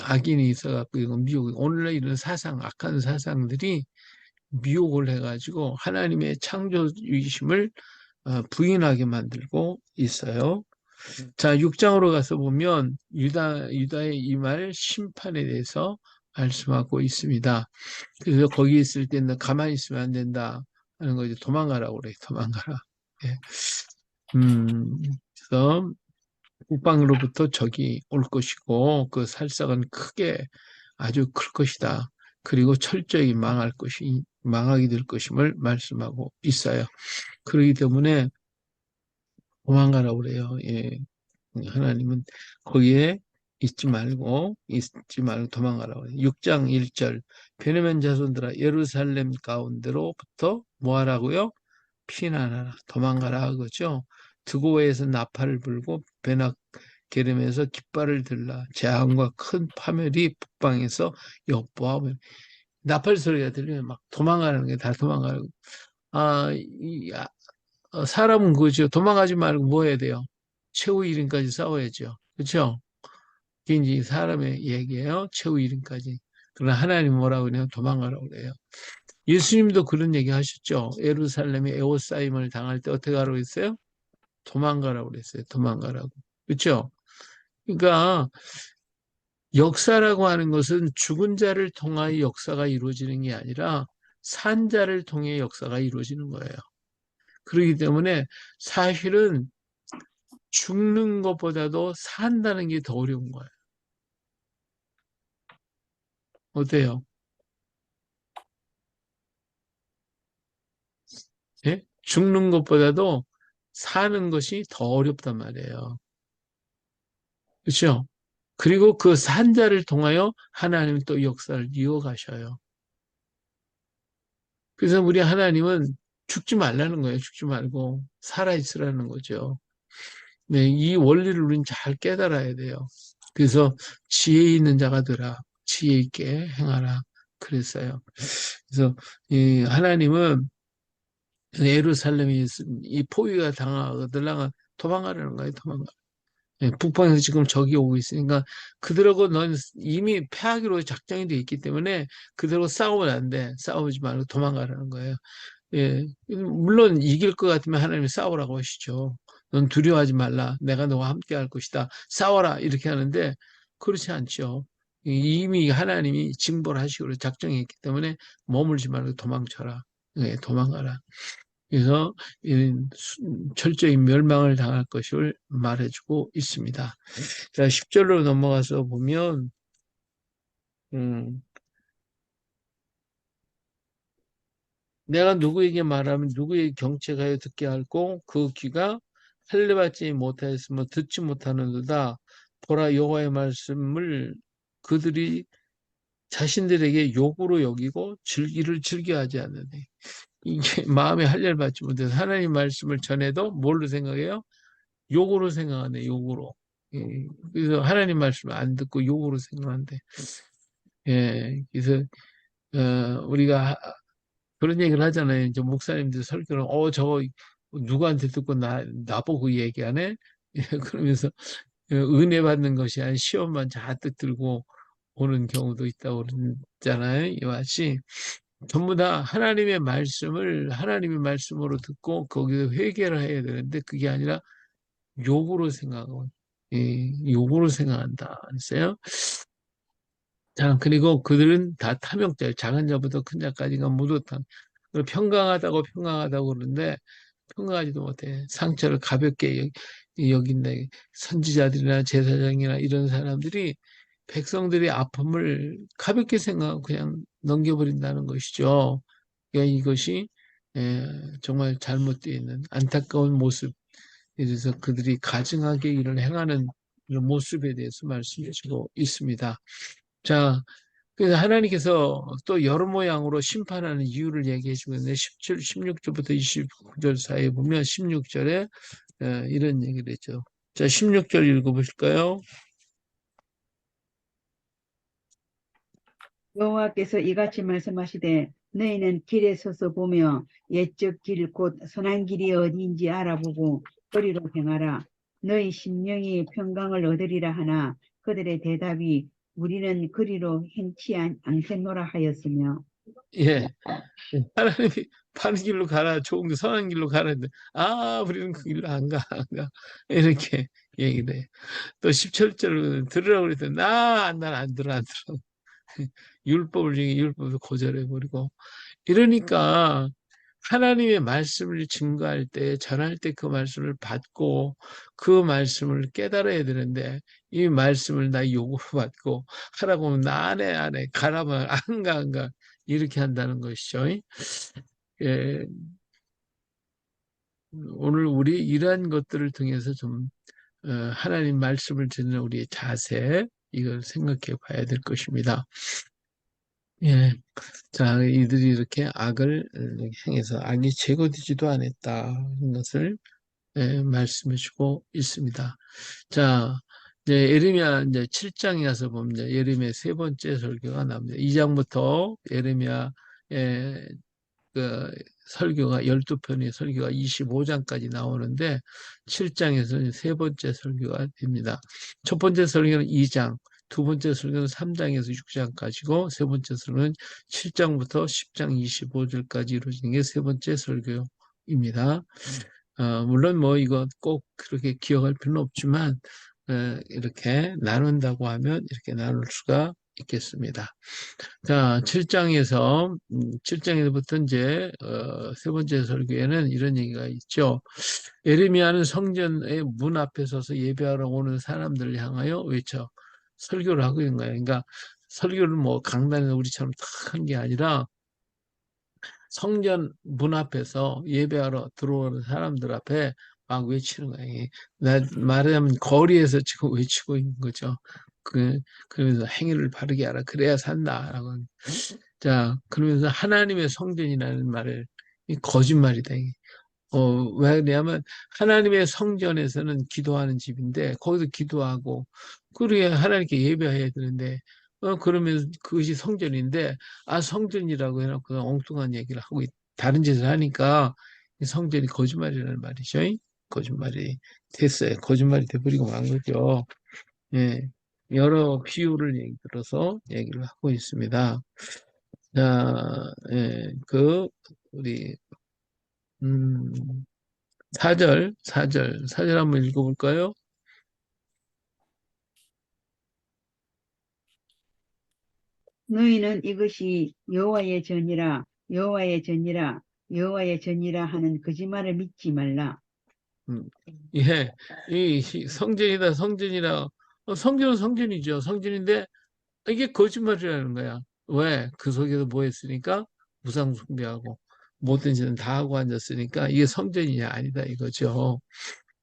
악인이 있어갖고 이거 미혹, 오늘날 이런 악한 사상들이 미혹을 해가지고 하나님의 창조주의심을 부인하게 만들고 있어요. 자, 6장으로 가서 보면 유다의 이 말 심판에 대해서 말씀하고 있습니다. 그래서 거기 있을 때는 가만히 있으면 안 된다 하는 거죠. 도망가라고 그래, 도망가라. 예. 그래서 북방으로부터 적이 올 것이고 그 살상은 크게 아주 클 것이다. 그리고 철저히 망하게 될 것임을 말씀하고 있어요. 그렇기 때문에 도망가라고 그래요. 예. 하나님은 거기에 있지 말고 도망가라고 해요. 6장 1절 베냐민 자손들아 예루살렘 가운데로부터 뭐 하라고요? 피난하라, 도망가라 그거죠. 드고에서 나팔을 불고 베낙 게름에서 깃발을 들라. 재앙과 큰 파멸이 북방에서 엿보하며 나팔 소리가 들리면 막 도망가는 게 다 도망가는. 사람은 그죠. 도망가지 말고 뭐 해야 돼요? 최후 이름까지 싸워야죠. 그렇죠? 그게 이제 사람의 얘기예요. 최후 이름까지. 그러나 하나님 뭐라고 그래요? 도망가라고 그래요. 예수님도 그런 얘기 하셨죠. 예루살렘이 에워싸임을 당할 때 어떻게 하라고 했어요? 도망가라고 그랬어요. 도망가라고. 그렇죠? 그러니까 역사라고 하는 것은 죽은 자를 통하여 역사가 이루어지는 게 아니라 산 자를 통해 역사가 이루어지는 거예요. 그렇기 때문에 사실은 죽는 것보다도 산다는 게 더 어려운 거예요. 어때요? 예? 죽는 것보다도 사는 것이 더 어렵단 말이에요. 그렇죠? 그리고 그 산자를 통하여 하나님은 또 역사를 이어가셔요. 그래서 우리 하나님은 죽지 말라는 거예요. 죽지 말고 살아있으라는 거죠. 네, 이 원리를 우리는 잘 깨달아야 돼요. 그래서 지혜 있는 자가 되라. 지혜 있게 행하라. 그랬어요. 그래서 이 하나님은 예루살렘이 이 포위가 당하거들랑 도망가라는 거예요. 도망가. 예, 북방에서 지금 적이 오고 있으니까 그들하고 넌 이미 패하기로 작정이 돼 있기 때문에 그들하고 싸우면 안 돼. 싸우지 말고 도망가라는 거예요. 예, 물론 이길 것 같으면 하나님이 싸우라고 하시죠. 넌 두려워하지 말라. 내가 너와 함께 할 것이다. 싸워라. 이렇게 하는데 그렇지 않죠. 이미 하나님이 징벌하시기로 작정했기 때문에 머물지 말고 도망쳐라. 예, 도망가라. 그래서 철저히 멸망을 당할 것을 말해주고 있습니다. 자, 10절로 넘어가서 보면 음, 내가 누구에게 말하면 누구의 경책하여 듣게 할고 그 귀가 할례받지 못하였으며 듣지 못하는도다. 보라 여호와의 말씀을 그들이 자신들에게 욕으로 여기고 이를 즐겨하지 않느니 이게 마음에 할례를 받지 못해서 하나님 말씀을 전해도 뭘로 생각해요? 욕으로 생각하네, 욕으로. 예, 그래서 하나님 말씀을 안 듣고 욕으로 생각한대. 예, 그래서 우리가 그런 얘기를 하잖아요. 이제 목사님들 설교는 저거 누구한테 듣고 나보고 얘기하네? 예, 그러면서 은혜 받는 것이 아닌 시험만 잔뜩 들고 오는 경우도 있다고 그러잖아요. 이와 같이 전부 다 하나님의 말씀으로 듣고 거기서 회개를 해야 되는데 그게 아니라 욕으로 생각하고 욕으로 생각한다. 그랬어요. 자, 그리고 그들은 다 탐욕자예요. 작은 자부터 큰 자까지가 모두 탐. 평강하다고 그러는데 평강하지도 못해. 상처를 가볍게 여긴데 선지자들이나 제사장이나 이런 사람들이 백성들의 아픔을 가볍게 생각하고 그냥 넘겨버린다는 것이죠. 그러니까 이것이 정말 잘못되어 있는 안타까운 모습. 그래서 그들이 가증하게 일을 행하는 이런 모습에 대해서 말씀해 주고 있습니다. 자, 그래서 하나님께서 또 여러 모양으로 심판하는 이유를 얘기해 주고 있는데 17, 16절부터 29절 사이에 보면 16절에 이런 얘기를 했죠. 자, 16절 읽어보실까요? 여호와께서 이같이 말씀하시되 너희는 길에 서서 보며 옛적 길 곧 선한 길이 어디인지 알아보고 그리로 행하라. 너희 심령이 평강을 얻으리라 하나 그들의 대답이 우리는 그리로 행치 않겠노라 하였으며. 예. 하나님이 바른 길로 가라, 좋은 길, 선한 길로 가라는데, 우리는 그 길로 안 가. 이렇게 얘기를 해. 또 17절로 들으라고 그랬더니, 난 안 들어, 안 들어. 율법을 중에 율법을 고절해버리고. 이러니까, 하나님의 말씀을 증거할 때, 전할 때 그 말씀을 받고, 그 말씀을 깨달아야 되는데, 이 말씀을 나 욕으로 받고, 하라고 하면 나 안 해, 가라면 안 가. 이렇게 한다는 것이죠. 예, 오늘 우리 이러한 것들을 통해서 좀 하나님 말씀을 듣는 우리의 자세 이걸 생각해 봐야 될 것입니다. 예, 자 이들이 이렇게 악을 행해서 악이 제거되지도 않았다 하는 것을 말씀해주고 있습니다. 자 이제 예레미야 이제 7장에 가서 보면 이제 예레미야 세 번째 설교가 나옵니다. 2장부터 예레미야 그 설교가 12편의 설교가 25장까지 나오는데 7장에서는 세 번째 설교가 됩니다. 첫 번째 설교는 2장, 두 번째 설교는 3장에서 6장까지고 세 번째 설교는 7장부터 10장 25절까지 이루어지는 게 세 번째 설교입니다. 물론 뭐 이거 꼭 그렇게 기억할 필요는 없지만 이렇게 나눈다고 하면 이렇게 나눌 수가 있겠습니다. 자, 7장에서부터 이제 세 번째 설교에는 이런 얘기가 있죠. 예레미야는 성전의 문 앞에 서서 예배하러 오는 사람들을 향하여 외쳐 설교를 하고 있는 거예요. 그러니까 설교를 뭐 강단에서 우리처럼 탁 한 게 아니라 성전 문 앞에서 예배하러 들어오는 사람들 앞에 막 외치는 거예요. 말하자면 거리에서 지금 외치고 있는 거죠. 그러면서 행위를 바르게 하라. 그래야 산다라고. 자, 그러면서 하나님의 성전이라는 말을 이 거짓말이다. 왜 그러냐면 하나님의 성전에서는 기도하는 집인데 거기서 기도하고 그러게 하나님께 예배해야 되는데 그러면 그것이 성전인데 성전이라고 해놓고 엉뚱한 얘기를 하고 다른 짓을 하니까 이 성전이 거짓말이라는 말이죠. 거짓말이 됐어요. 거짓말이 돼버리고 만 거죠. 예. 여러 비유를 얘기 들어서 얘기를 하고 있습니다. 자, 예, 우리, 음, 4절 한번 읽어볼까요? 너희는 이것이 여호와의 전이라 여호와의 전이라 여호와의 전이라 하는 거짓말을 믿지 말라. 음, 예, 성전이다, 성전이라. 성전은 성전이죠. 성전인데 이게 거짓말이라는 거야. 왜? 그 속에서 뭐 했으니까? 무상 숭배하고 못된 짓은 다 하고 앉았으니까 이게 성전이냐? 아니다 이거죠.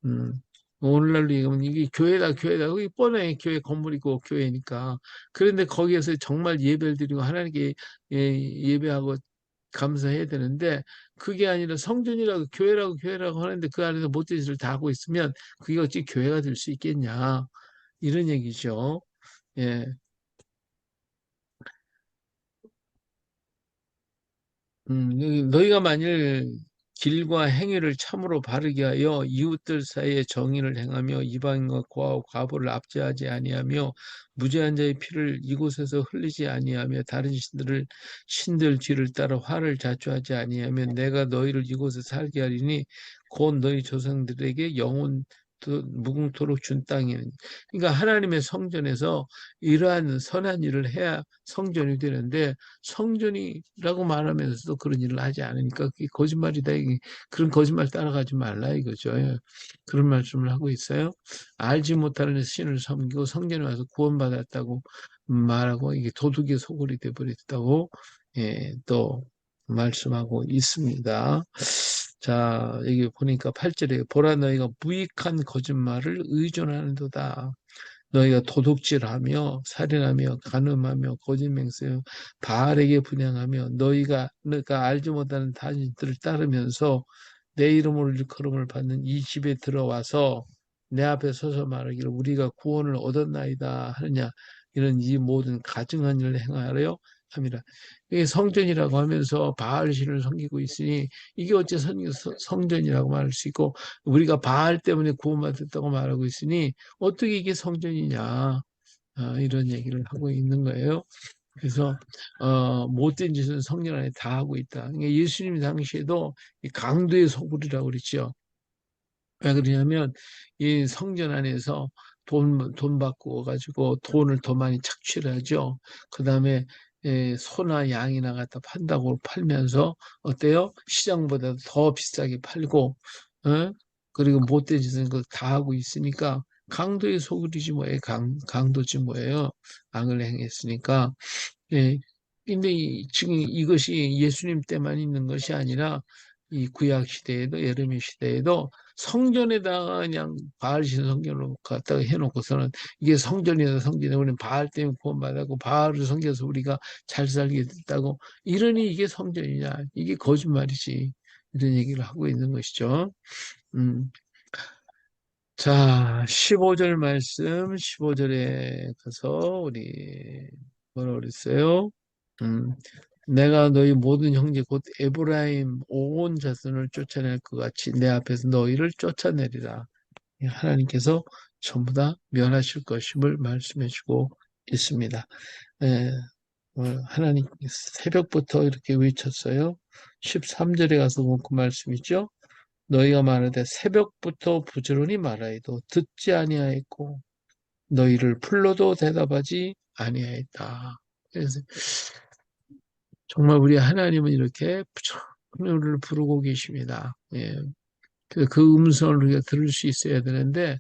음, 오늘날로 얘기하면 이게 교회다, 교회다. 거기 뻔해. 교회 건물이고 교회니까. 그런데 거기에서 정말 예배를 드리고 하나님께 예배하고 감사해야 되는데 그게 아니라 성전이라고 교회라고 하는데 그 안에서 못된 짓을 다 하고 있으면 그게 어찌 교회가 될 수 있겠냐. 이런 얘기죠. 예. 너희가 만일 길과 행위를 참으로 바르게 하여 이웃들 사이에 정의를 행하며 이방인과 고아와 과부를 압제하지 아니하며 무죄한 자의 피를 이곳에서 흘리지 아니하며 다른 신들 뒤를 따라 화를 자초하지 아니하면 내가 너희를 이곳에 살게 하리니 곧 너희 조상들에게 영원 무궁토록 준 땅이니. 그러니까 하나님의 성전에서 이러한 선한 일을 해야 성전이 되는데 성전이라고 말하면서도 그런 일을 하지 않으니까 그게 거짓말이다. 그런 거짓말 따라가지 말라 이거죠. 예. 그런 말씀을 하고 있어요. 알지 못하는 신을 섬기고 성전에 와서 구원받았다고 말하고 이게 도둑의 소굴이 되어버렸다고 또 말씀하고 있습니다. 자, 여기 보니까 8절에 보라 너희가 무익한 거짓말을 의존하는도다. 너희가 도둑질하며 살인하며 간음하며 거짓 맹세하며 바알에게 분향하며 너희가 알지 못하는 다신들을 따르면서 내 이름으로 일컬음을 받는 이 집에 들어와서 내 앞에 서서 말하기를 우리가 구원을 얻었나이다 하느냐 이런 이 모든 가증한 일을 행하려 함이라. 이게 성전이라고 하면서 바알 신을 섬기고 있으니 이게 어째 성전이라고 말할 수 있고 우리가 바알 때문에 구원받았다고 말하고 있으니 어떻게 이게 성전이냐 이런 얘기를 하고 있는 거예요. 그래서 못된 짓은 성전 안에 다 하고 있다. 그러니까 예수님 당시에도 이 강도의 소굴이라고 그랬죠. 왜 그러냐면 이 성전 안에서 돈 받고 가지고 돈을 더 많이 착취를 하죠. 그 다음에 소나 양이나 갖다 판다고 팔면서 어때요? 시장보다 더 비싸게 팔고, 어? 그리고 못된 짓은 다 하고 있으니까 강도의 소굴이지 뭐예요? 강도지 뭐예요? 악을 행했으니까. 예. 근데 지금 이것이 예수님 때만 있는 것이 아니라 이 구약 시대에도 예레미야 시대에도 성전에다가 그냥 바알 신 성전을 갖다가 해놓고서는 이게 성전이다 성전이다 우리는 바알 때문에 구원받았고 바알을 섬겨서 우리가 잘 살게 됐다고 이러니 이게 성전이냐 이게 거짓말이지 이런 얘기를 하고 있는 것이죠. 음. 자, 15절 말씀 15절에 가서 우리 뭐라 그랬어요? 음, 내가 너희 모든 형제 곧 에브라임 온 자손을 쫓아낼 것 같이 내 앞에서 너희를 쫓아내리라. 하나님께서 전부 다 멸하실 것임을 말씀해 주고 있습니다. 예, 하나님 새벽부터 이렇게 외쳤어요. 13절에 가서 본 그 말씀이죠. 너희가 말하되 새벽부터 부지런히 말하여도 듣지 아니하였고 너희를 불러도 대답하지 아니하였다. 그래서 정말 우리 하나님은 이렇게 부지런히 우리를 부르고 계십니다. 예. 그래서 그 음성을 우리가 들을 수 있어야 되는데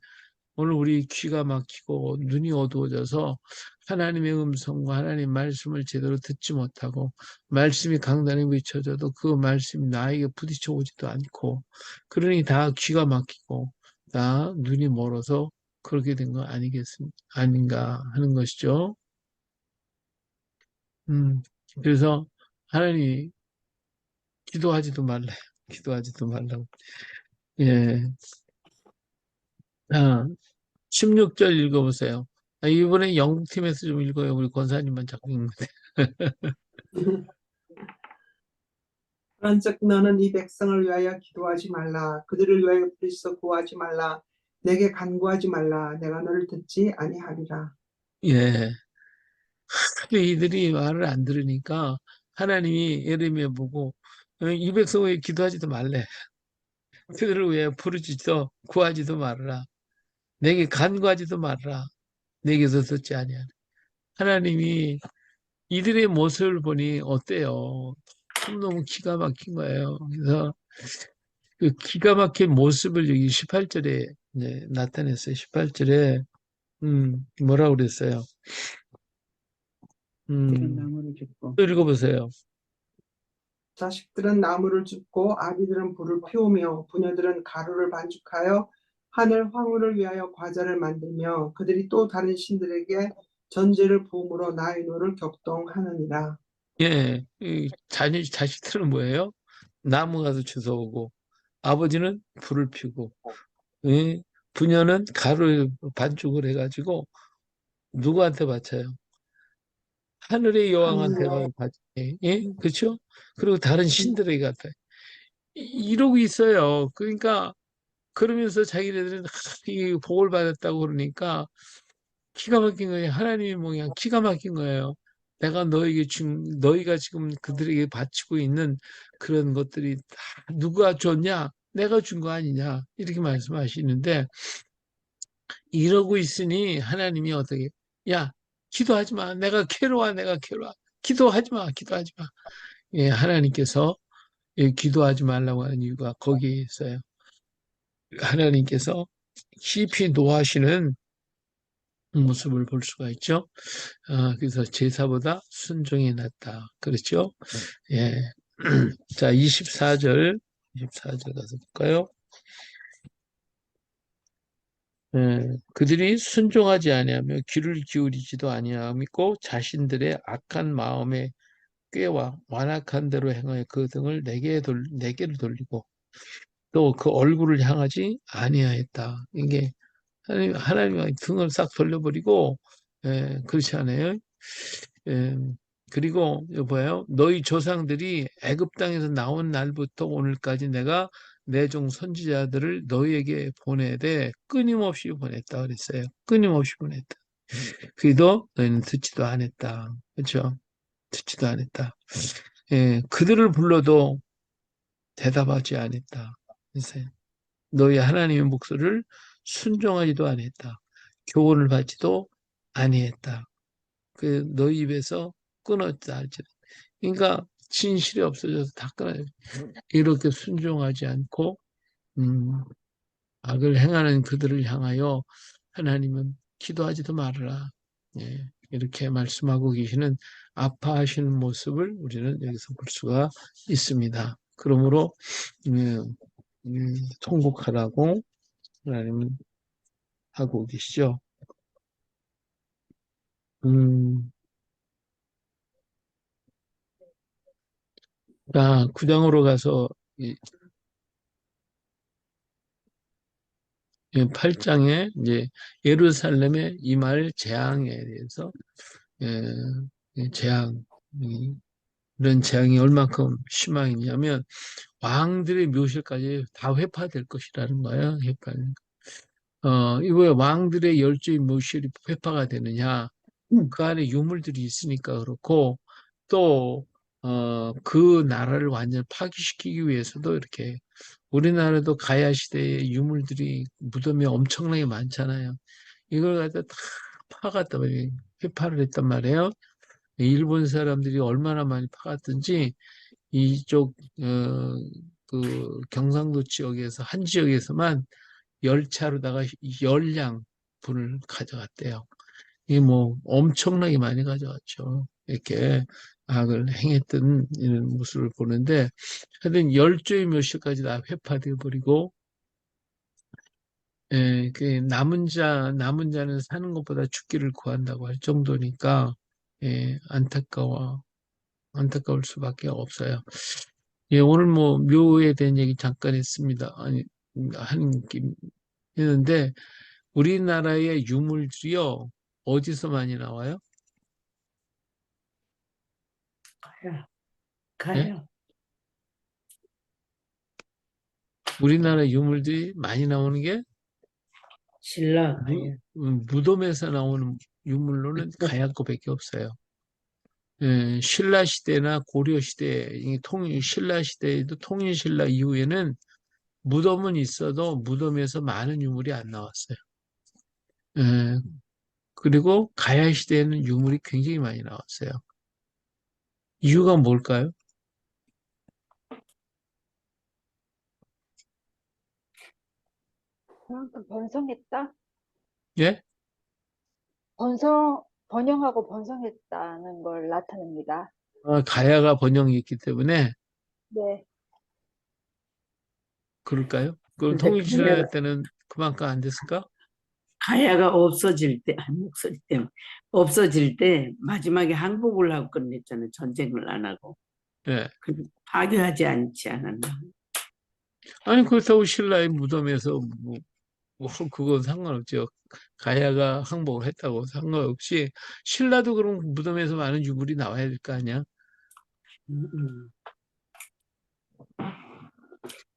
오늘 우리 귀가 막히고 눈이 어두워져서 하나님의 음성과 하나님 말씀을 제대로 듣지 못하고 말씀이 강단에 외쳐져도 그 말씀이 나에게 부딪혀 오지도 않고 그러니 다 귀가 막히고 다 눈이 멀어서 그렇게 된 거 아닌가 하는 것이죠. 음, 그래서 하나님이 기도하지도 말래요. 기도하지도 말라고. 예. 아, 16절 읽어보세요. 이번에 영국팀에서 좀 읽어요. 우리 권사님만 자꾸 읽는데. 그런즉 너는 이 백성을 위하여 기도하지 말라. 그들을 위하여 부르짖어 구하지 말라. 내게 간구하지 말라. 내가 너를 듣지 아니하리라. 예. 이들이 말을 안 들으니까 하나님이 예레미야 보고 이 백성 왜 기도하지도 말래. 그들을 왜 부르짖어 구하지도 말라. 내게 간구하지도 말라. 내게서 듣지 아니하리. 하나님이 이들의 모습을 보니 어때요? 너무 기가 막힌 거예요. 그래서 그 기가 막힌 모습을 여기 18절에 이제 나타냈어요. 18절에 뭐라고 그랬어요? 들은 음, 나무를 줍고 또 읽어보세요. 자식들은 나무를 줍고 아기들은 불을 피우며 부녀들은 가루를 반죽하여 하늘 황후를 위하여 과자를 만들며 그들이 또 다른 신들에게 전제를 부음으로 나의 노를 격동하느니라. 예, 자식들은 뭐예요? 나무 가서 주워오고, 아버지는 불을 피우고, 예, 부녀는 가루 반죽을 해가지고 누구한테 바쳐요? 하늘의 여왕한테 하늘에 가서 바쳐. 예, 그렇죠? 그리고 다른 신들에게 갖다. 이러고 있어요. 그러니까 그러면서 자기네들은 이 복을 받았다고 그러니까 기가 막힌 거예요. 하나님의 모양 기가 막힌 거예요. 내가 너희가 지금 그들에게 바치고 있는 그런 것들이 다 누가 줬냐? 내가 준 거 아니냐? 이렇게 말씀하시는데 이러고 있으니 하나님이 어떻게 야 기도하지 마. 내가 괴로워. 기도하지 마. 기도하지 마. 예, 하나님께서 기도하지 말라고 하는 이유가 거기에 있어요. 하나님께서 깊이 노하시는 모습을 볼 수가 있죠. 그래서 제사보다 순종이 낫다. 그렇죠? 예. 자, 24절 가서 볼까요? 그들이 순종하지 아니하며 귀를 기울이지도 아니하고 자신들의 악한 마음에 꾀와 완악한 대로 행하여 그 등을 내게로 돌리고 또 그 얼굴을 향하지 아니하였다. 이게 하나님의 등을 싹 돌려버리고 그렇지 않아요? 예, 그리고 여보요, 너희 조상들이 애굽 땅에서 나온 날부터 오늘까지 내가 내 종 선지자들을 너희에게 보내되 끊임없이 보냈다 그랬어요. 끊임없이 보냈다. 그래도 너희는 듣지도 않았다. 그렇죠? 듣지도 않았다. 예, 그들을 불러도 대답하지 않았다. 그래서 너희 하나님의 목소리를 순종하지도 않았다. 교훈을 받지도 아니했다. 그 너희 입에서 끊었다 할지라. 그러니까 진실이 없어져서 다 끊어요. 이렇게 순종하지 않고 악을 행하는 그들을 향하여 하나님은 기도하지도 말아라. 예, 이렇게 말씀하고 계시는 아파하시는 모습을 우리는 여기서 볼 수가 있습니다. 그러므로 통곡하라고 하나님은 하고 계시죠. 음, 자, 9장으로 가서 8장에 이제 예루살렘의 임할 재앙에 대해서 예, 재앙 이런 재앙이 얼만큼 희망이냐면 왕들의 묘실까지 다 회파될 것이라는 거예요. 회파. 이거에 왕들의 열조의 묘실이 회파가 되느냐? 그 안에 유물들이 있으니까 그렇고 또 그 나라를 완전 파기시키기 위해서도 이렇게 우리나라도 가야 시대의 유물들이 무덤에 엄청나게 많잖아요. 이걸 갖다 다 파갔다 말이에요. 회파를 했단 말이에요. 일본 사람들이 얼마나 많이 파갔든지 이쪽 그 경상도 지역에서 한 지역에서만 열차로다가 열량 분을 가져갔대요. 이게 뭐 엄청나게 많이 가져갔죠. 이렇게 악을 행했던 이런 모습을 보는데 하여튼 열조의 묘실까지 다 회파되어 버리고 그 남은 자는 사는 것보다 죽기를 구한다고 할 정도니까 안타까울 수밖에 없어요. 오늘 뭐 묘에 대한 얘기 잠깐 했습니다. 아니 한김 했는데 우리나라의 유물들이요 어디서 많이 나와요? 가요. 예? 가요. 우리나라 유물들이 많이 나오는 게 신라 가요. 무덤에서 나오는 유물로는 가야거밖에 없어요. 신라 시대나 고려 시대, 신라 시대에도 통일신라 이후에는 무덤은 있어도 무덤에서 많은 유물이 안 나왔어요. 예, 그리고 가야 시대에는 유물이 굉장히 많이 나왔어요. 이유가 뭘까요? 그만큼 번성했다? 예? 번영하고 번성했다는 걸 나타냅니다. 가야가 번영이 있기 때문에 네, 그럴까요? 그럼 근데 통일신라 때는 그만큼 안 됐을까? 가야가 없어질 때, 목소리 때문에 없어질 때 마지막에 항복을 하고 끝냈잖아요. 전쟁을 안 하고. 예. 파괴하지 않지 않았나. 아니 그렇다고 신라의 무덤에서 그건 상관없죠. 가야가 항복을 했다고 상관없이 신라도 그럼 무덤에서 많은 유물이 나와야 될 거 아니야. 음, 음.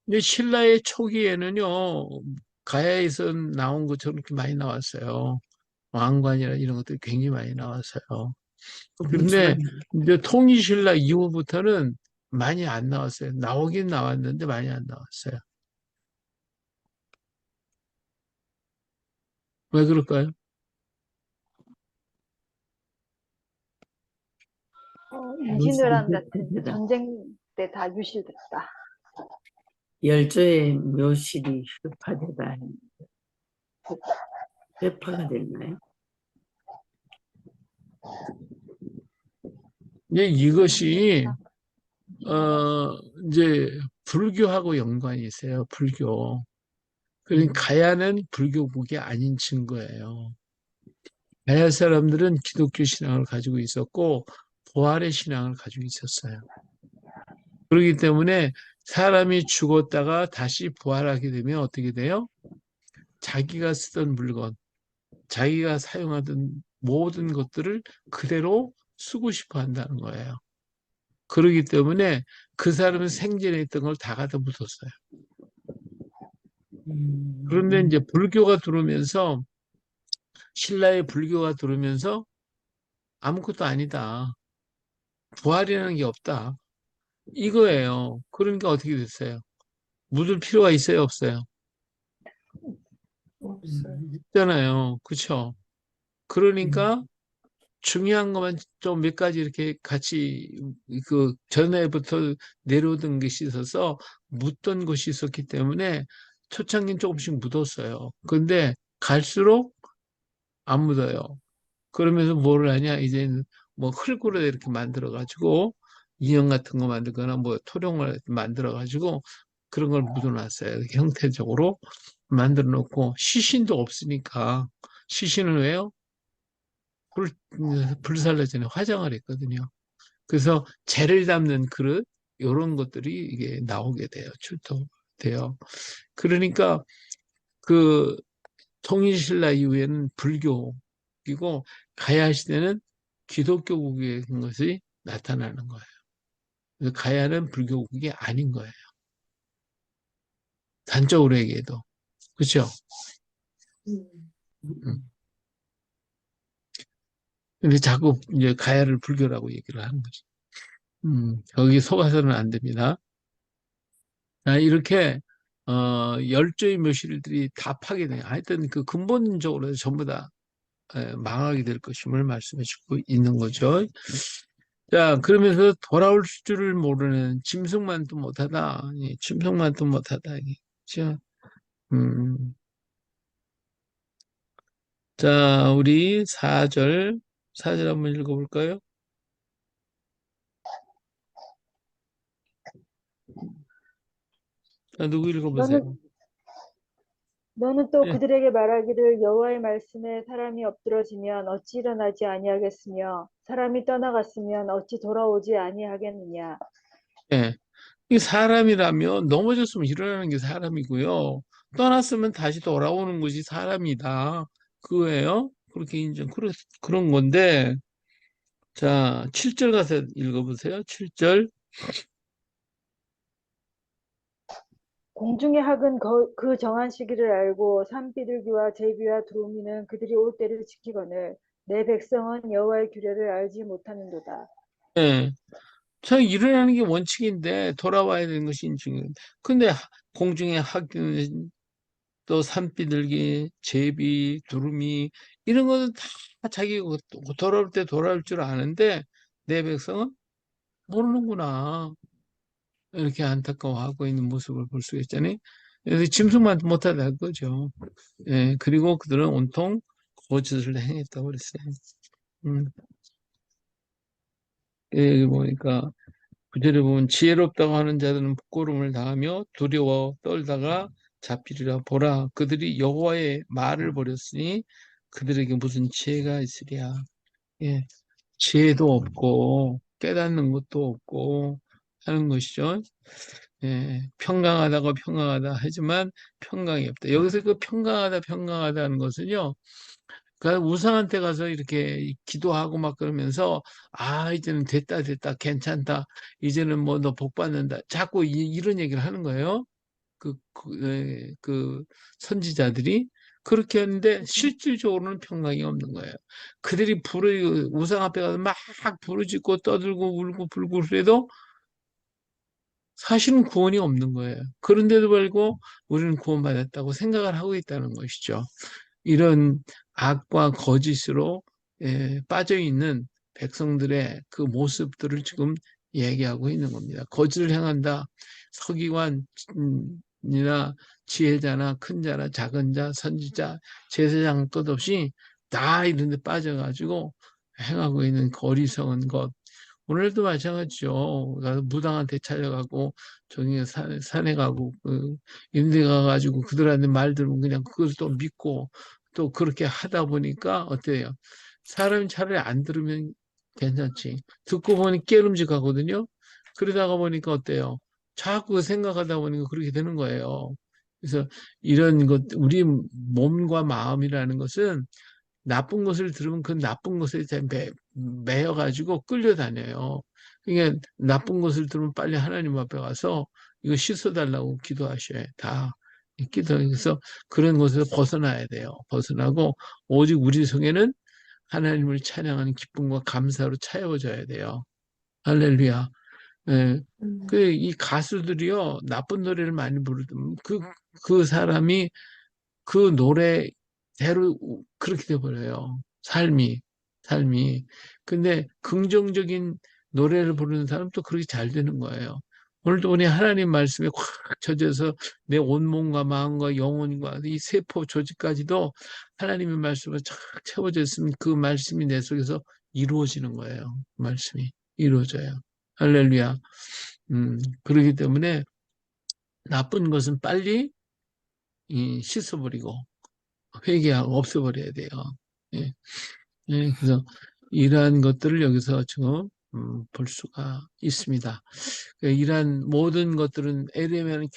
근데 신라의 초기에는요 가야에서 나온 것처럼 그렇게 많이 나왔어요. 왕관이나 이런 것들이 굉장히 많이 나왔어요. 그런데 이제 통일신라 이후부터는 많이 안 나왔어요. 나오긴 나왔는데 많이 안 나왔어요. 왜 그럴까요? 임진왜란 같은 전쟁 때 다 유실됐다. 열조의 묘실이 흡파되다. 회파가 됐나요? 이것이 이제 불교하고 연관이 있어요. 불교. 그러니까 가야는 불교국이 아닌 증거예요. 가야 사람들은 기독교 신앙을 가지고 있었고 부활의 신앙을 가지고 있었어요. 그렇기 때문에 사람이 죽었다가 다시 부활하게 되면 어떻게 돼요? 자기가 쓰던 물건, 자기가 사용하던 모든 것들을 그대로 쓰고 싶어 한다는 거예요. 그렇기 때문에 그 사람은 생전에 있던 걸 다 갖다 묻었어요. 그런데 이제 불교가 들어오면서 신라의 불교가 들어오면서 아무것도 아니다. 부활이라는 게 없다. 이거예요. 그러니까 어떻게 됐어요? 묻을 필요가 있어요, 없어요? 없어요. 있잖아요. 그렇죠? 그러니까 중요한 것만 좀 몇 가지 이렇게 같이 그 전에부터 내려오던 것이 있어서 묻던 것이 있었기 때문에 초창기는 조금씩 묻었어요. 근데 갈수록 안 묻어요. 그러면서 뭐를 하냐? 이제는 뭐 흙으로 이렇게 만들어가지고 인형 같은 거 만들거나 뭐 토룡을 만들어가지고 그런 걸 묻어놨어요. 이렇게 형태적으로 만들어 놓고 시신도 없으니까 시신은 왜요? 불살라 전에 화장을 했거든요. 그래서 재를 담는 그릇 이런 것들이 이게 나오게 돼요. 출토돼요. 그러니까 그 통일신라 이후에는 불교이고 가야 시대는 기독교국인 것이 나타나는 거예요. 그래서 가야는 불교국이 아닌 거예요. 단적으로 얘기해도. 그렇죠? 음. 근데 자꾸 이제 가야를 불교라고 얘기를 하는 거죠. 거기 속아서는 안 됩니다. 이렇게 열조의 묘실들이 다 파괴돼요. 하여튼 그 근본적으로 전부 다 망하게 될 것임을 말씀해 주고 있는 거죠. 자, 그러면서 돌아올 줄을 모르는 짐승만도 못하다. 예, 짐승만도 못하다. 그렇죠? 음. 자, 우리 4절 한번 읽어볼까요? 자, 누구 읽어보세요? 너는 또 예, 그들에게 말하기를 여호와의 말씀에 사람이 엎드러지면 어찌 일어나지 아니하겠으며 사람이 떠나갔으면 어찌 돌아오지 아니하겠느냐. 예. 이 사람이라면 넘어졌으면 일어나는 게 사람이고요. 떠났으면 다시 돌아오는 것이 사람이다. 그거예요. 그렇게 그런 건데, 자, 7절 가서 읽어보세요. 7절. 공중의 학은 그 정한 시기를 알고 산비둘기와 제비와 두루미는 그들이 올 때를 지키거늘 내 백성은 여호와의 규례를 알지 못하는도다. 예. 저 일어나는 게 원칙인데 돌아와야 되는 것이 인중인데. 근데 공중에 학교는 또 산비둘기, 제비, 두루미 이런 것은 다 자기가 돌아올 때 돌아올 줄 아는데 내 백성은 모르는구나. 이렇게 안타까워하고 있는 모습을 볼 수가 있잖아요. 그래서 짐승만 못하다 그거죠. 예, 그리고 그들은 온통 거짓을 행했다고 그랬어요. 음, 예, 여기 보니까 구절에 보면 지혜롭다고 하는 자들은 부끄러움을 당하며 두려워 떨다가 잡히리라. 보라, 그들이 여호와의 말을 버렸으니 그들에게 무슨 지혜가 있으랴. 예, 지혜도 없고 깨닫는 것도 없고 하는 것이죠. 예, 평강하다고 평강하다 하지만 평강이 없다. 여기서 그 평강하다는 것은요, 그 우상한테 가서 이렇게 기도하고 막 그러면서 이제는 됐다 괜찮다 이제는 뭐 너 복 받는다 자꾸 이런 얘기를 하는 거예요. 그 선지자들이 그렇게 했는데 실질적으로는 평강이 없는 거예요. 그들이 우상 앞에 가서 막 부르짖고 떠들고 울고 불고 그래도 사실은 구원이 없는 거예요. 그런데도 불구하고 우리는 구원받았다고 생각을 하고 있다는 것이죠. 이런 악과 거짓으로 빠져 있는 백성들의 그 모습들을 지금 얘기하고 있는 겁니다. 거짓을 행한다. 서기관이나 지혜자나 큰 자나 작은 자, 선지자, 제사장 끝없이 다 이런 데 빠져가지고 행하고 있는 어리석은 것. 오늘도 마찬가지죠. 가서 무당한테 찾아가고 저기 산에 가고 이런 데 가가지고 그들한테 말 들으면 그냥 그걸 또 믿고 또 그렇게 하다 보니까 어때요? 사람이 차라리 안 들으면 괜찮지. 듣고 보니 깨름직하거든요. 그러다가 보니까 어때요? 자꾸 생각하다 보니까 그렇게 되는 거예요. 그래서 이런 것, 우리 몸과 마음이라는 것은 나쁜 것을 들으면 그 나쁜 것에 매여가지고 끌려다녀요. 그러니까 나쁜 것을 들으면 빨리 하나님 앞에 가서 이거 씻어달라고 기도하셔야 다. 기도해서 그런 것에서 벗어나야 돼요. 벗어나고 오직 우리 속에는 하나님을 찬양하는 기쁨과 감사로 차여져야 돼요. 할렐루야. 예. 이 가수들이요, 나쁜 노래를 많이 부르면 그 사람이 그 노래대로 그렇게 돼버려요. 삶이. 근데 긍정적인 노래를 부르는 사람은 또 그렇게 잘 되는 거예요. 오늘도 우리 하나님 말씀에 확 젖어서 내 온몸과 마음과 영혼과 이 세포 조직까지도 하나님의 말씀으로 착 채워져 있으면 그 말씀이 내 속에서 이루어지는 거예요. 그 말씀이 이루어져요. 할렐루야. 그렇기 때문에 나쁜 것은 빨리 씻어버리고 회개하고 없애버려야 돼요. 예, 그래서 이러한 것들을 여기서 지금 볼 수가 있습니다. 이러한 모든 것들은 에레미야는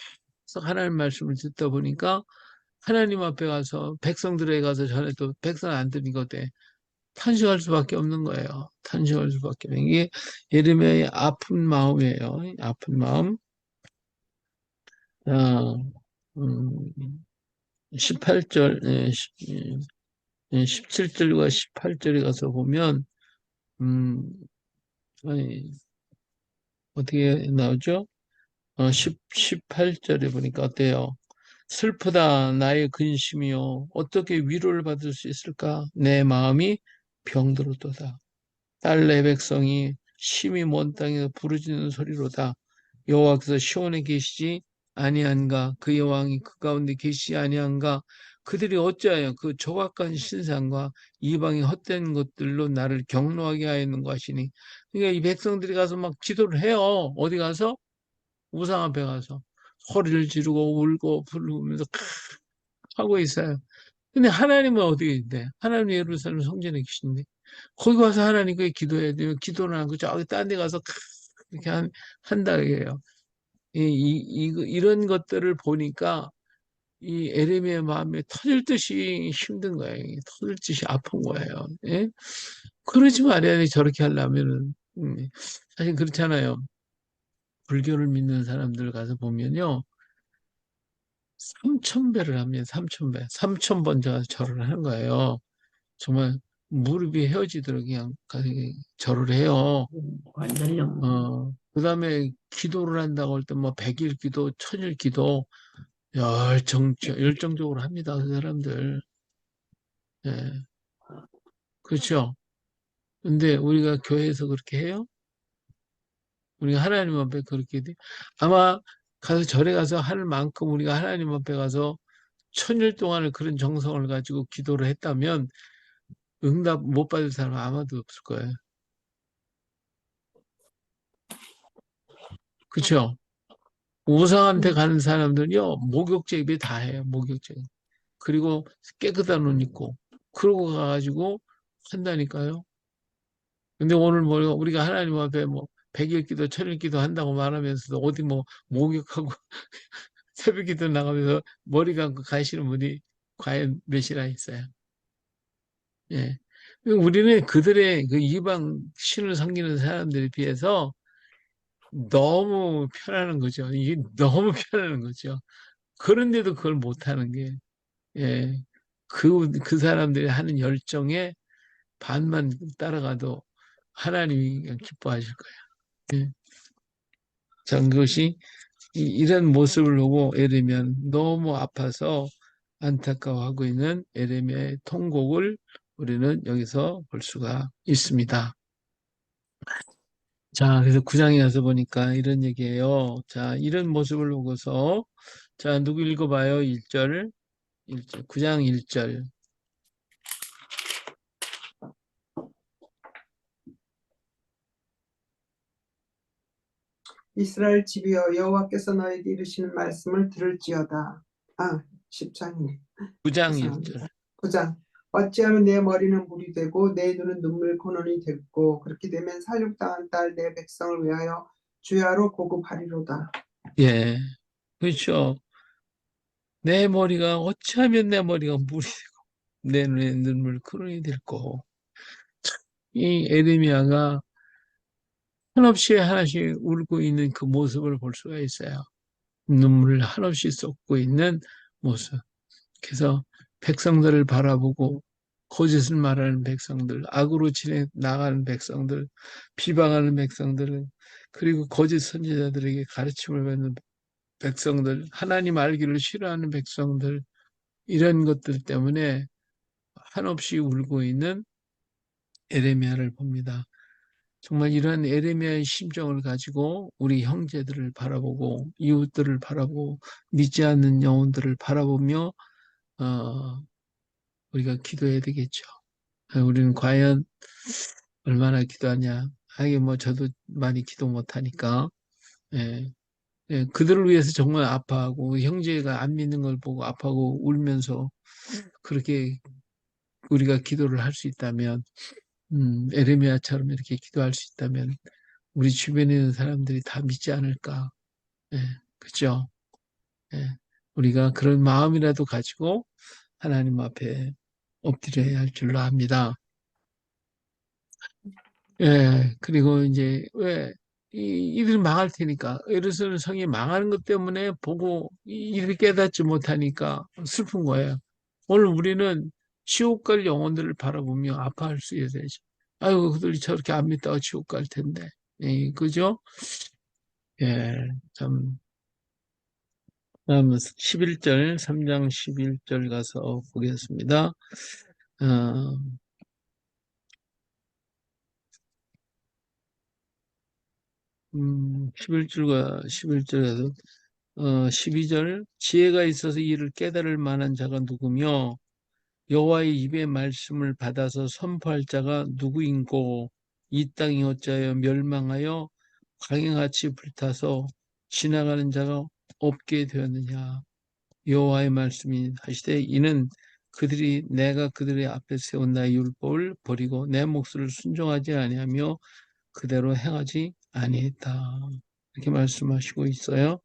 계속 하나님 말씀을 듣다 보니까 하나님 앞에 가서 백성들에게 가서 전해도 백성 안 들으니까 어때? 탄식할 수밖에 없는 거예요. 탄식할 수밖에 없는 게 예레미야의 아픈 마음이에요. 아픈 마음. 아, 18절, 17절과 18절에 가서 보면, 음, 아니, 어떻게 나오죠? 18절에 보니까 어때요? 슬프다, 나의 근심이요. 어떻게 위로를 받을 수 있을까? 내 마음이 병들었도다. 딸 내 백성이 심히 먼 땅에서 부르짖는 소리로다. 여호와께서 시온에 계시지 아니한가? 그의 왕이 그 가운데 계시지 아니한가? 그들이 어찌하여 그 조각간 신상과 이방의 헛된 것들로 나를 경노하게 하였는가 하시니. 그러니까 이 백성들이 가서 막 기도를 해요. 어디 가서? 우상 앞에 가서 소리를 지르고 울고 부르면서 하고 있어요. 근데 하나님은 어디에 있는데? 하나님 예루살렘 성전에 계신데 거기 가서 하나님께 기도해야 돼요. 기도는 하고 저기 딴 데 가서 이렇게 한다 이게요. 이런 것들을 보니까 이 에레미야의 마음이 터질 듯이 힘든 거예요. 터질 듯이 아픈 거예요. 예? 그러지 말아야 돼. 저렇게 하려면은. 사실 그렇잖아요. 불교를 믿는 사람들 가서 보면요. 3,000배를 합니다. 3,000배. 3,000번 절을 하는 거예요. 정말 무릎이 헤어지도록 그냥 가서 절을 해요. 관절염. 그 다음에 기도를 한다고 할 때 뭐 100일 기도, 1000일 기도 열정적으로 합니다. 그 사람들. 예. 그렇죠. 근데 우리가 교회에서 그렇게 해요? 우리가 하나님 앞에 그렇게 돼? 아마 가서 절에 가서 할 만큼 우리가 하나님 앞에 가서 1000일 동안을 그런 정성을 가지고 기도를 했다면 응답 못 받을 사람 아마도 없을 거예요. 그렇죠? 우상한테 가는 사람들은요, 목욕제 입에 다 해요, 목욕제. 그리고 깨끗한 옷 입고, 그러고 가가지고 한다니까요. 근데 오늘 뭐 우리가 하나님 앞에 뭐 100일 기도, 1000일 기도 한다고 말하면서도 어디 뭐 목욕하고 새벽 기도 나가면서 머리 감고 가시는 분이 과연 몇이나 있어요. 예. 우리는 그들의 그 이방 신을 섬기는 사람들에 비해서 너무 편하는 거죠. 이게 너무 편하는 거죠. 그런데도 그걸 못하는 게, 예, 그 사람들이 하는 열정에 반만 따라가도 하나님이 기뻐하실 거예요. 예. 자, 그것이 이런 모습을 보고 에레미야는 너무 아파서 안타까워하고 있는 에레미야의 통곡을 우리는 여기서 볼 수가 있습니다. 자, 그래서 9장에 가서 보니까 이런 얘기예요. 자, 이런 모습을 보고서 자, 누구 읽어봐요? 1절. 1절. 9장 1절. 이스라엘 집이여 여호와께서 너에게 이르시는 말씀을 들을지어다. 10장이네. 9장 죄송합니다. 1절. 9장. 어찌하면 내 머리는 물이 되고 내 눈은 눈물 근원이 됐고 그렇게 되면 살육당한 딸 내 백성을 위하여 주야로 보급하리로다. 예. 그렇죠. 내 머리가 어찌하면 내 머리가 물이 되고 내 눈에 눈물 크론이 됐고 이 에레미야가 한없이 하나씩 울고 있는 그 모습을 볼 수가 있어요. 눈물을 한없이 쏟고 있는 모습. 그래서 백성들을 바라보고 거짓을 말하는 백성들, 악으로 지내 나가는 백성들, 비방하는 백성들, 그리고 거짓 선지자들에게 가르침을 받는 백성들, 하나님 알기를 싫어하는 백성들, 이런 것들 때문에 한없이 울고 있는 에레미야를 봅니다. 정말 이런 에레미야의 심정을 가지고 우리 형제들을 바라보고 이웃들을 바라보고 믿지 않는 영혼들을 바라보며 우리가 기도해야 되겠죠. 우리는 과연 얼마나 기도하냐. 하긴 뭐 저도 많이 기도 못하니까 예, 그들을 위해서 정말 아파하고 형제가 안 믿는 걸 보고 아파하고 울면서 그렇게 우리가 기도를 할 수 있다면 에레미야처럼 이렇게 기도할 수 있다면 우리 주변에 있는 사람들이 다 믿지 않을까. 예, 그죠? 예, 우리가 그런 마음이라도 가지고 하나님 앞에 엎드려야 할 줄로 압니다. 예, 그리고 이제 왜 이들이 망할 테니까 에르사렘 성이 망하는 것 때문에 보고 이렇게 깨닫지 못하니까 슬픈 거예요. 오늘 우리는 지옥 갈 영혼들을 바라보며 아파할 수 있어야죠. 아이고, 그들이 저렇게 안 믿다가 지옥 갈 텐데. 예, 그죠? 예, 참. 다음 11절, 3장 11절 가서 보겠습니다. 11절과 11절에서 12절 지혜가 있어서 이를 깨달을 만한 자가 누구며 여호와의 입의 말씀을 받아서 선포할 자가 누구인고 이 땅이 어찌하여 멸망하여 광야같이 불타서 지나가는 자가 없게 되었느냐. 여호와의 말씀이 하시되 이는 그들이 내가 그들의 앞에 세운 나의 율법을 버리고 내 목소리를 순종하지 아니하며 그대로 행하지 아니했다. 이렇게 말씀하시고 있어요.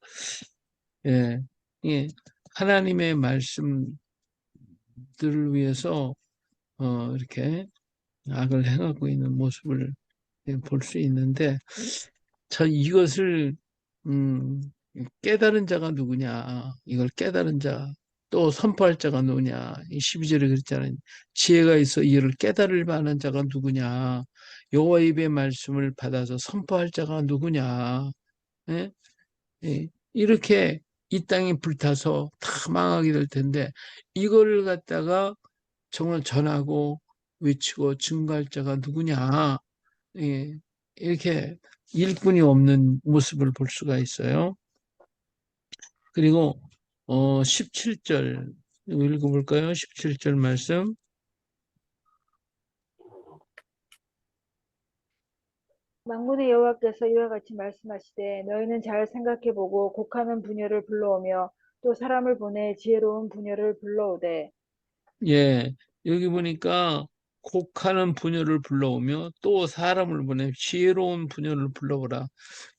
예, 예, 하나님의 말씀들을 위해서 이렇게 악을 행하고 있는 모습을 볼 수 있는데, 저 이것을 음, 깨달은 자가 누구냐? 이걸 깨달은 자, 또 선포할 자가 누구냐? 이 12절에 그랬잖아요. 지혜가 있어 이를 깨달을 만한 자가 누구냐? 여호와 입의 말씀을 받아서 선포할 자가 누구냐? 예? 예, 이렇게 이 땅이 불타서 다 망하게 될 텐데 이거를 갖다가 정말 전하고 외치고 증거할 자가 누구냐? 예, 이렇게 일꾼이 없는 모습을 볼 수가 있어요. 그리고 17절 읽어볼까요? 17절 말씀. 만군의 여호와께서 이와 같이 말씀하시되 너희는 잘 생각해보고 곡하는 부녀를 불러오며 또 사람을 보내 지혜로운 부녀를 불러오되 예, 여기 보니까 곡하는 부녀를 불러오며 또 사람을 보내 지혜로운 부녀를 불러오라.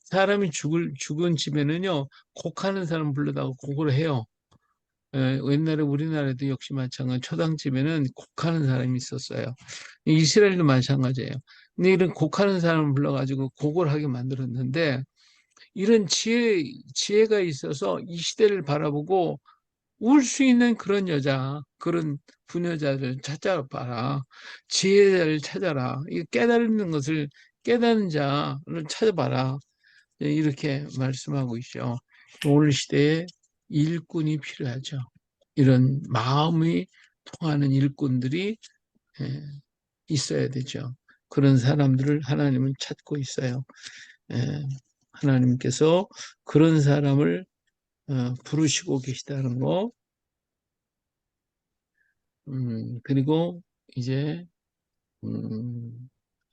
사람이 죽은 집에는요, 곡하는 사람 불러다가 곡을 해요. 예, 옛날에 우리나라에도 역시 마찬가지 초당집에는 곡하는 사람이 있었어요. 이스라엘도 마찬가지예요. 근데 이런 곡하는 사람을 불러가지고 곡을 하게 만들었는데 이런 지혜가 있어서 이 시대를 바라보고 울 수 있는 그런 여자, 그런 부녀자를 찾아봐라. 지혜를 찾아라. 이 깨달는 것을 깨닫는 자를 찾아봐라. 예, 이렇게 말씀하고 있죠. 오늘 시대에 일꾼이 필요하죠. 이런 마음이 통하는 일꾼들이 예, 있어야 되죠. 그런 사람들을 하나님은 찾고 있어요. 예, 하나님께서 그런 사람을 부르시고 계시다는 거. 그리고 이제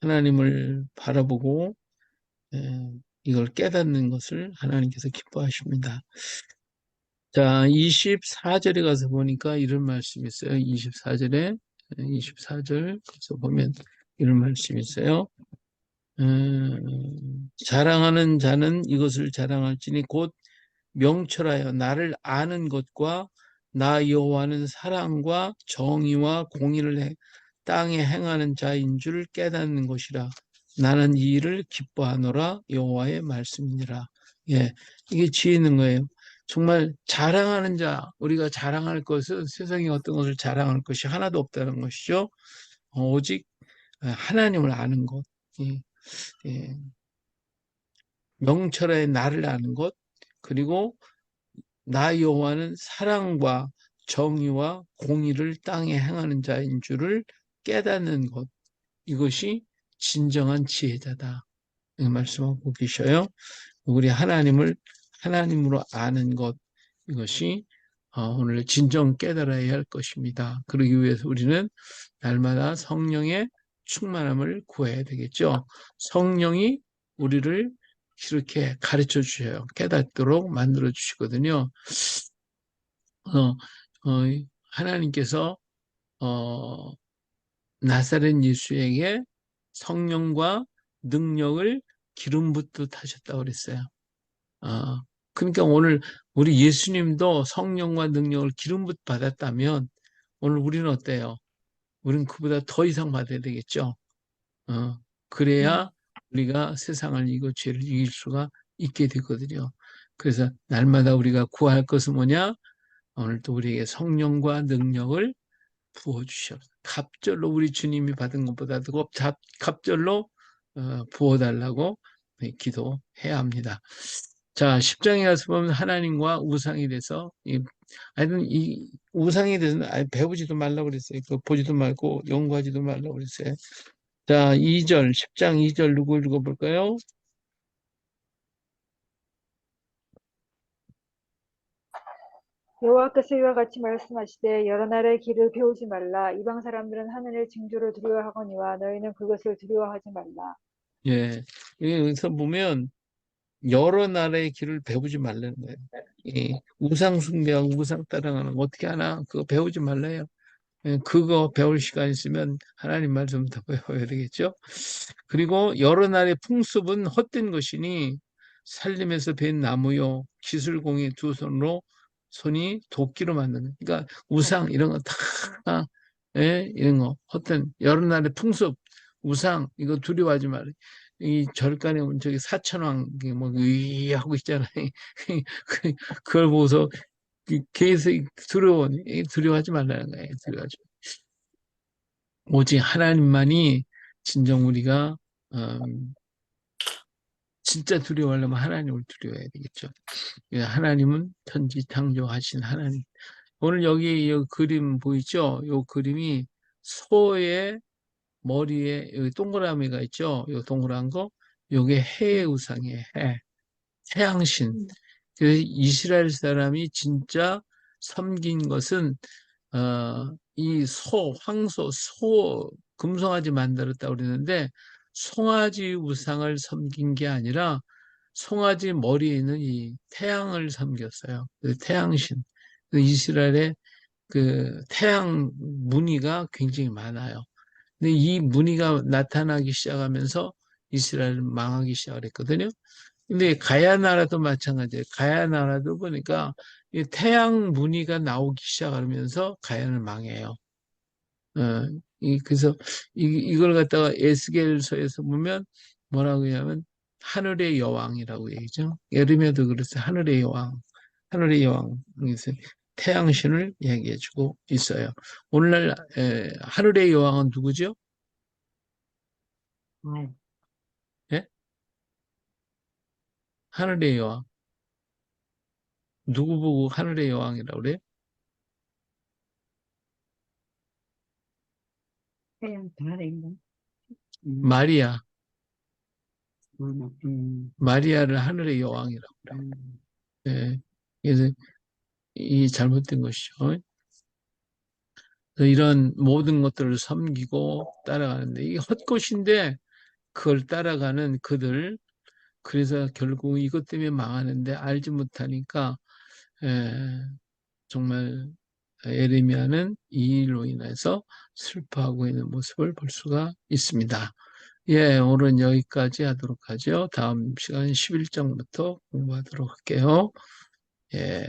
하나님을 바라보고 이걸 깨닫는 것을 하나님께서 기뻐하십니다. 자, 24절에 가서 보니까 이런 말씀이 있어요. 24절 가서 보면 이런 말씀이 있어요. 자랑하는 자는 이것을 자랑할지니 곧 명철하여 나를 아는 것과 나 여호와는 사랑과 정의와 공의를 땅에 행하는 자인 줄 깨닫는 것이라. 나는 이 일을 기뻐하노라. 여호와의 말씀이니라. 예, 이게 지혜 있는 거예요. 정말 자랑하는 자, 우리가 자랑할 것은 세상에 어떤 것을 자랑할 것이 하나도 없다는 것이죠. 오직 하나님을 아는 것, 예, 예. 명철의 나를 아는 것, 그리고 나 여호와는 사랑과 정의와 공의를 땅에 행하는 자인 줄을 깨닫는 것, 이것이 진정한 지혜자다. 이 말씀하고 계셔요. 우리 하나님을 하나님으로 아는 것, 이것이 오늘 진정 깨달아야 할 것입니다. 그러기 위해서 우리는 날마다 성령의 충만함을 구해야 되겠죠. 성령이 우리를 이렇게 가르쳐 주셔요. 깨닫도록 만들어 주시거든요. 어, 하나님께서 어, 나사렛 예수에게 성령과 능력을 기름 붓듯 하셨다고 그랬어요. 그러니까 오늘 우리 예수님도 성령과 능력을 기름 붓 받았다면 오늘 우리는 어때요? 우리는 그보다 더 이상 받아야 되겠죠. 어, 그래야 우리가 세상을 이기고 죄를 이길 수가 있게 되거든요. 그래서 날마다 우리가 구할 것은 뭐냐? 오늘도 우리에게 성령과 능력을 부어주시옵소서. 갑절로 우리 주님이 받은 것보다도 갑절로 부어달라고 기도해야 합니다. 자, 10장에 가서 보면 하나님과 우상에 대해서 하여튼 이 우상에 대해서는 배우지도 말라고 그랬어요. 그 보지도 말고 연구하지도 말라고 그랬어요. 자, 2절, 10장 2절 누구 읽어볼까요? 여호와께서 이와 같이 말씀하시되 여러 나라의 길을 배우지 말라. 이방 사람들은 하늘의 징조를 두려워하거니와 너희는 그것을 두려워하지 말라. 예, 여기서 보면 여러 나라의 길을 배우지 말라는 거예요. 우상 숭배하고 우상 따라가는 거 어떻게 하나? 그거 배우지 말래요. 그거 배울 시간 있으면 하나님 말씀 더 배워야 되겠죠. 그리고 여러 나라의 풍습은 헛된 것이니 살림에서 벤 나무요 기술공의 두 손으로 손이 도끼로 만든 거. 그러니까 우상 이런 거 다 이런 거 헛된 여러 나라의 풍습 우상 이거 두려워하지 말아요. 이 절간에 온 저기 사천왕 뭐 하고 있잖아요. 그걸 보고서 계속 두려워하지 말라는 거예요. 두려워하지. 오직 하나님만이 진정 우리가 진짜 두려워하려면 하나님을 두려워해야 되겠죠. 하나님은 천지 창조하신 하나님. 오늘 여기 이 그림 보이죠? 이 그림이 소의 머리에 여기 동그라미가 있죠? 이 동그란 거, 요게 해의 우상이에요. 해. 태양신. 그래서 이스라엘 사람이 진짜 섬긴 것은 이 황소, 금송아지 만들었다고 그러는데 송아지 우상을 섬긴 게 아니라 송아지 머리에 있는 이 태양을 섬겼어요. 그 태양신. 그 이스라엘의 그 태양 무늬가 굉장히 많아요. 근데 이 무늬가 나타나기 시작하면서 이스라엘은 망하기 시작했거든요. 근데 가야 나라도 마찬가지예요. 가야 나라도 보니까 이 태양 무늬가 나오기 시작하면서 가야는 망해요. 그래서 이걸 갖다가 에스겔서에서 보면 뭐라고 하냐면 하늘의 여왕이라고 얘기죠. 예레미야도 그랬어요. 하늘의 여왕, 하늘의 여왕. 그래서 태양신을 얘기해주고 있어요. 오늘날 하늘의 여왕은 누구죠? 예? 하늘의 여왕. 누구 보고 하늘의 여왕이라고 그래요? 태양 달인가? 마리아. 음. 마리아를 하늘의 여왕이라고 그래요. 예. 그래서 이 잘못된 것이죠. 그래서 이런 모든 것들을 섬기고 따라가는데 이게 헛것인데 그걸 따라가는 그들 그래서 결국 이것 때문에 망하는데 알지 못하니까 정말 예레미야는 이 일로 인해서 슬퍼하고 있는 모습을 볼 수가 있습니다. 예, 오늘은 여기까지 하도록 하죠. 다음 시간 11장부터 공부하도록 할게요. 예.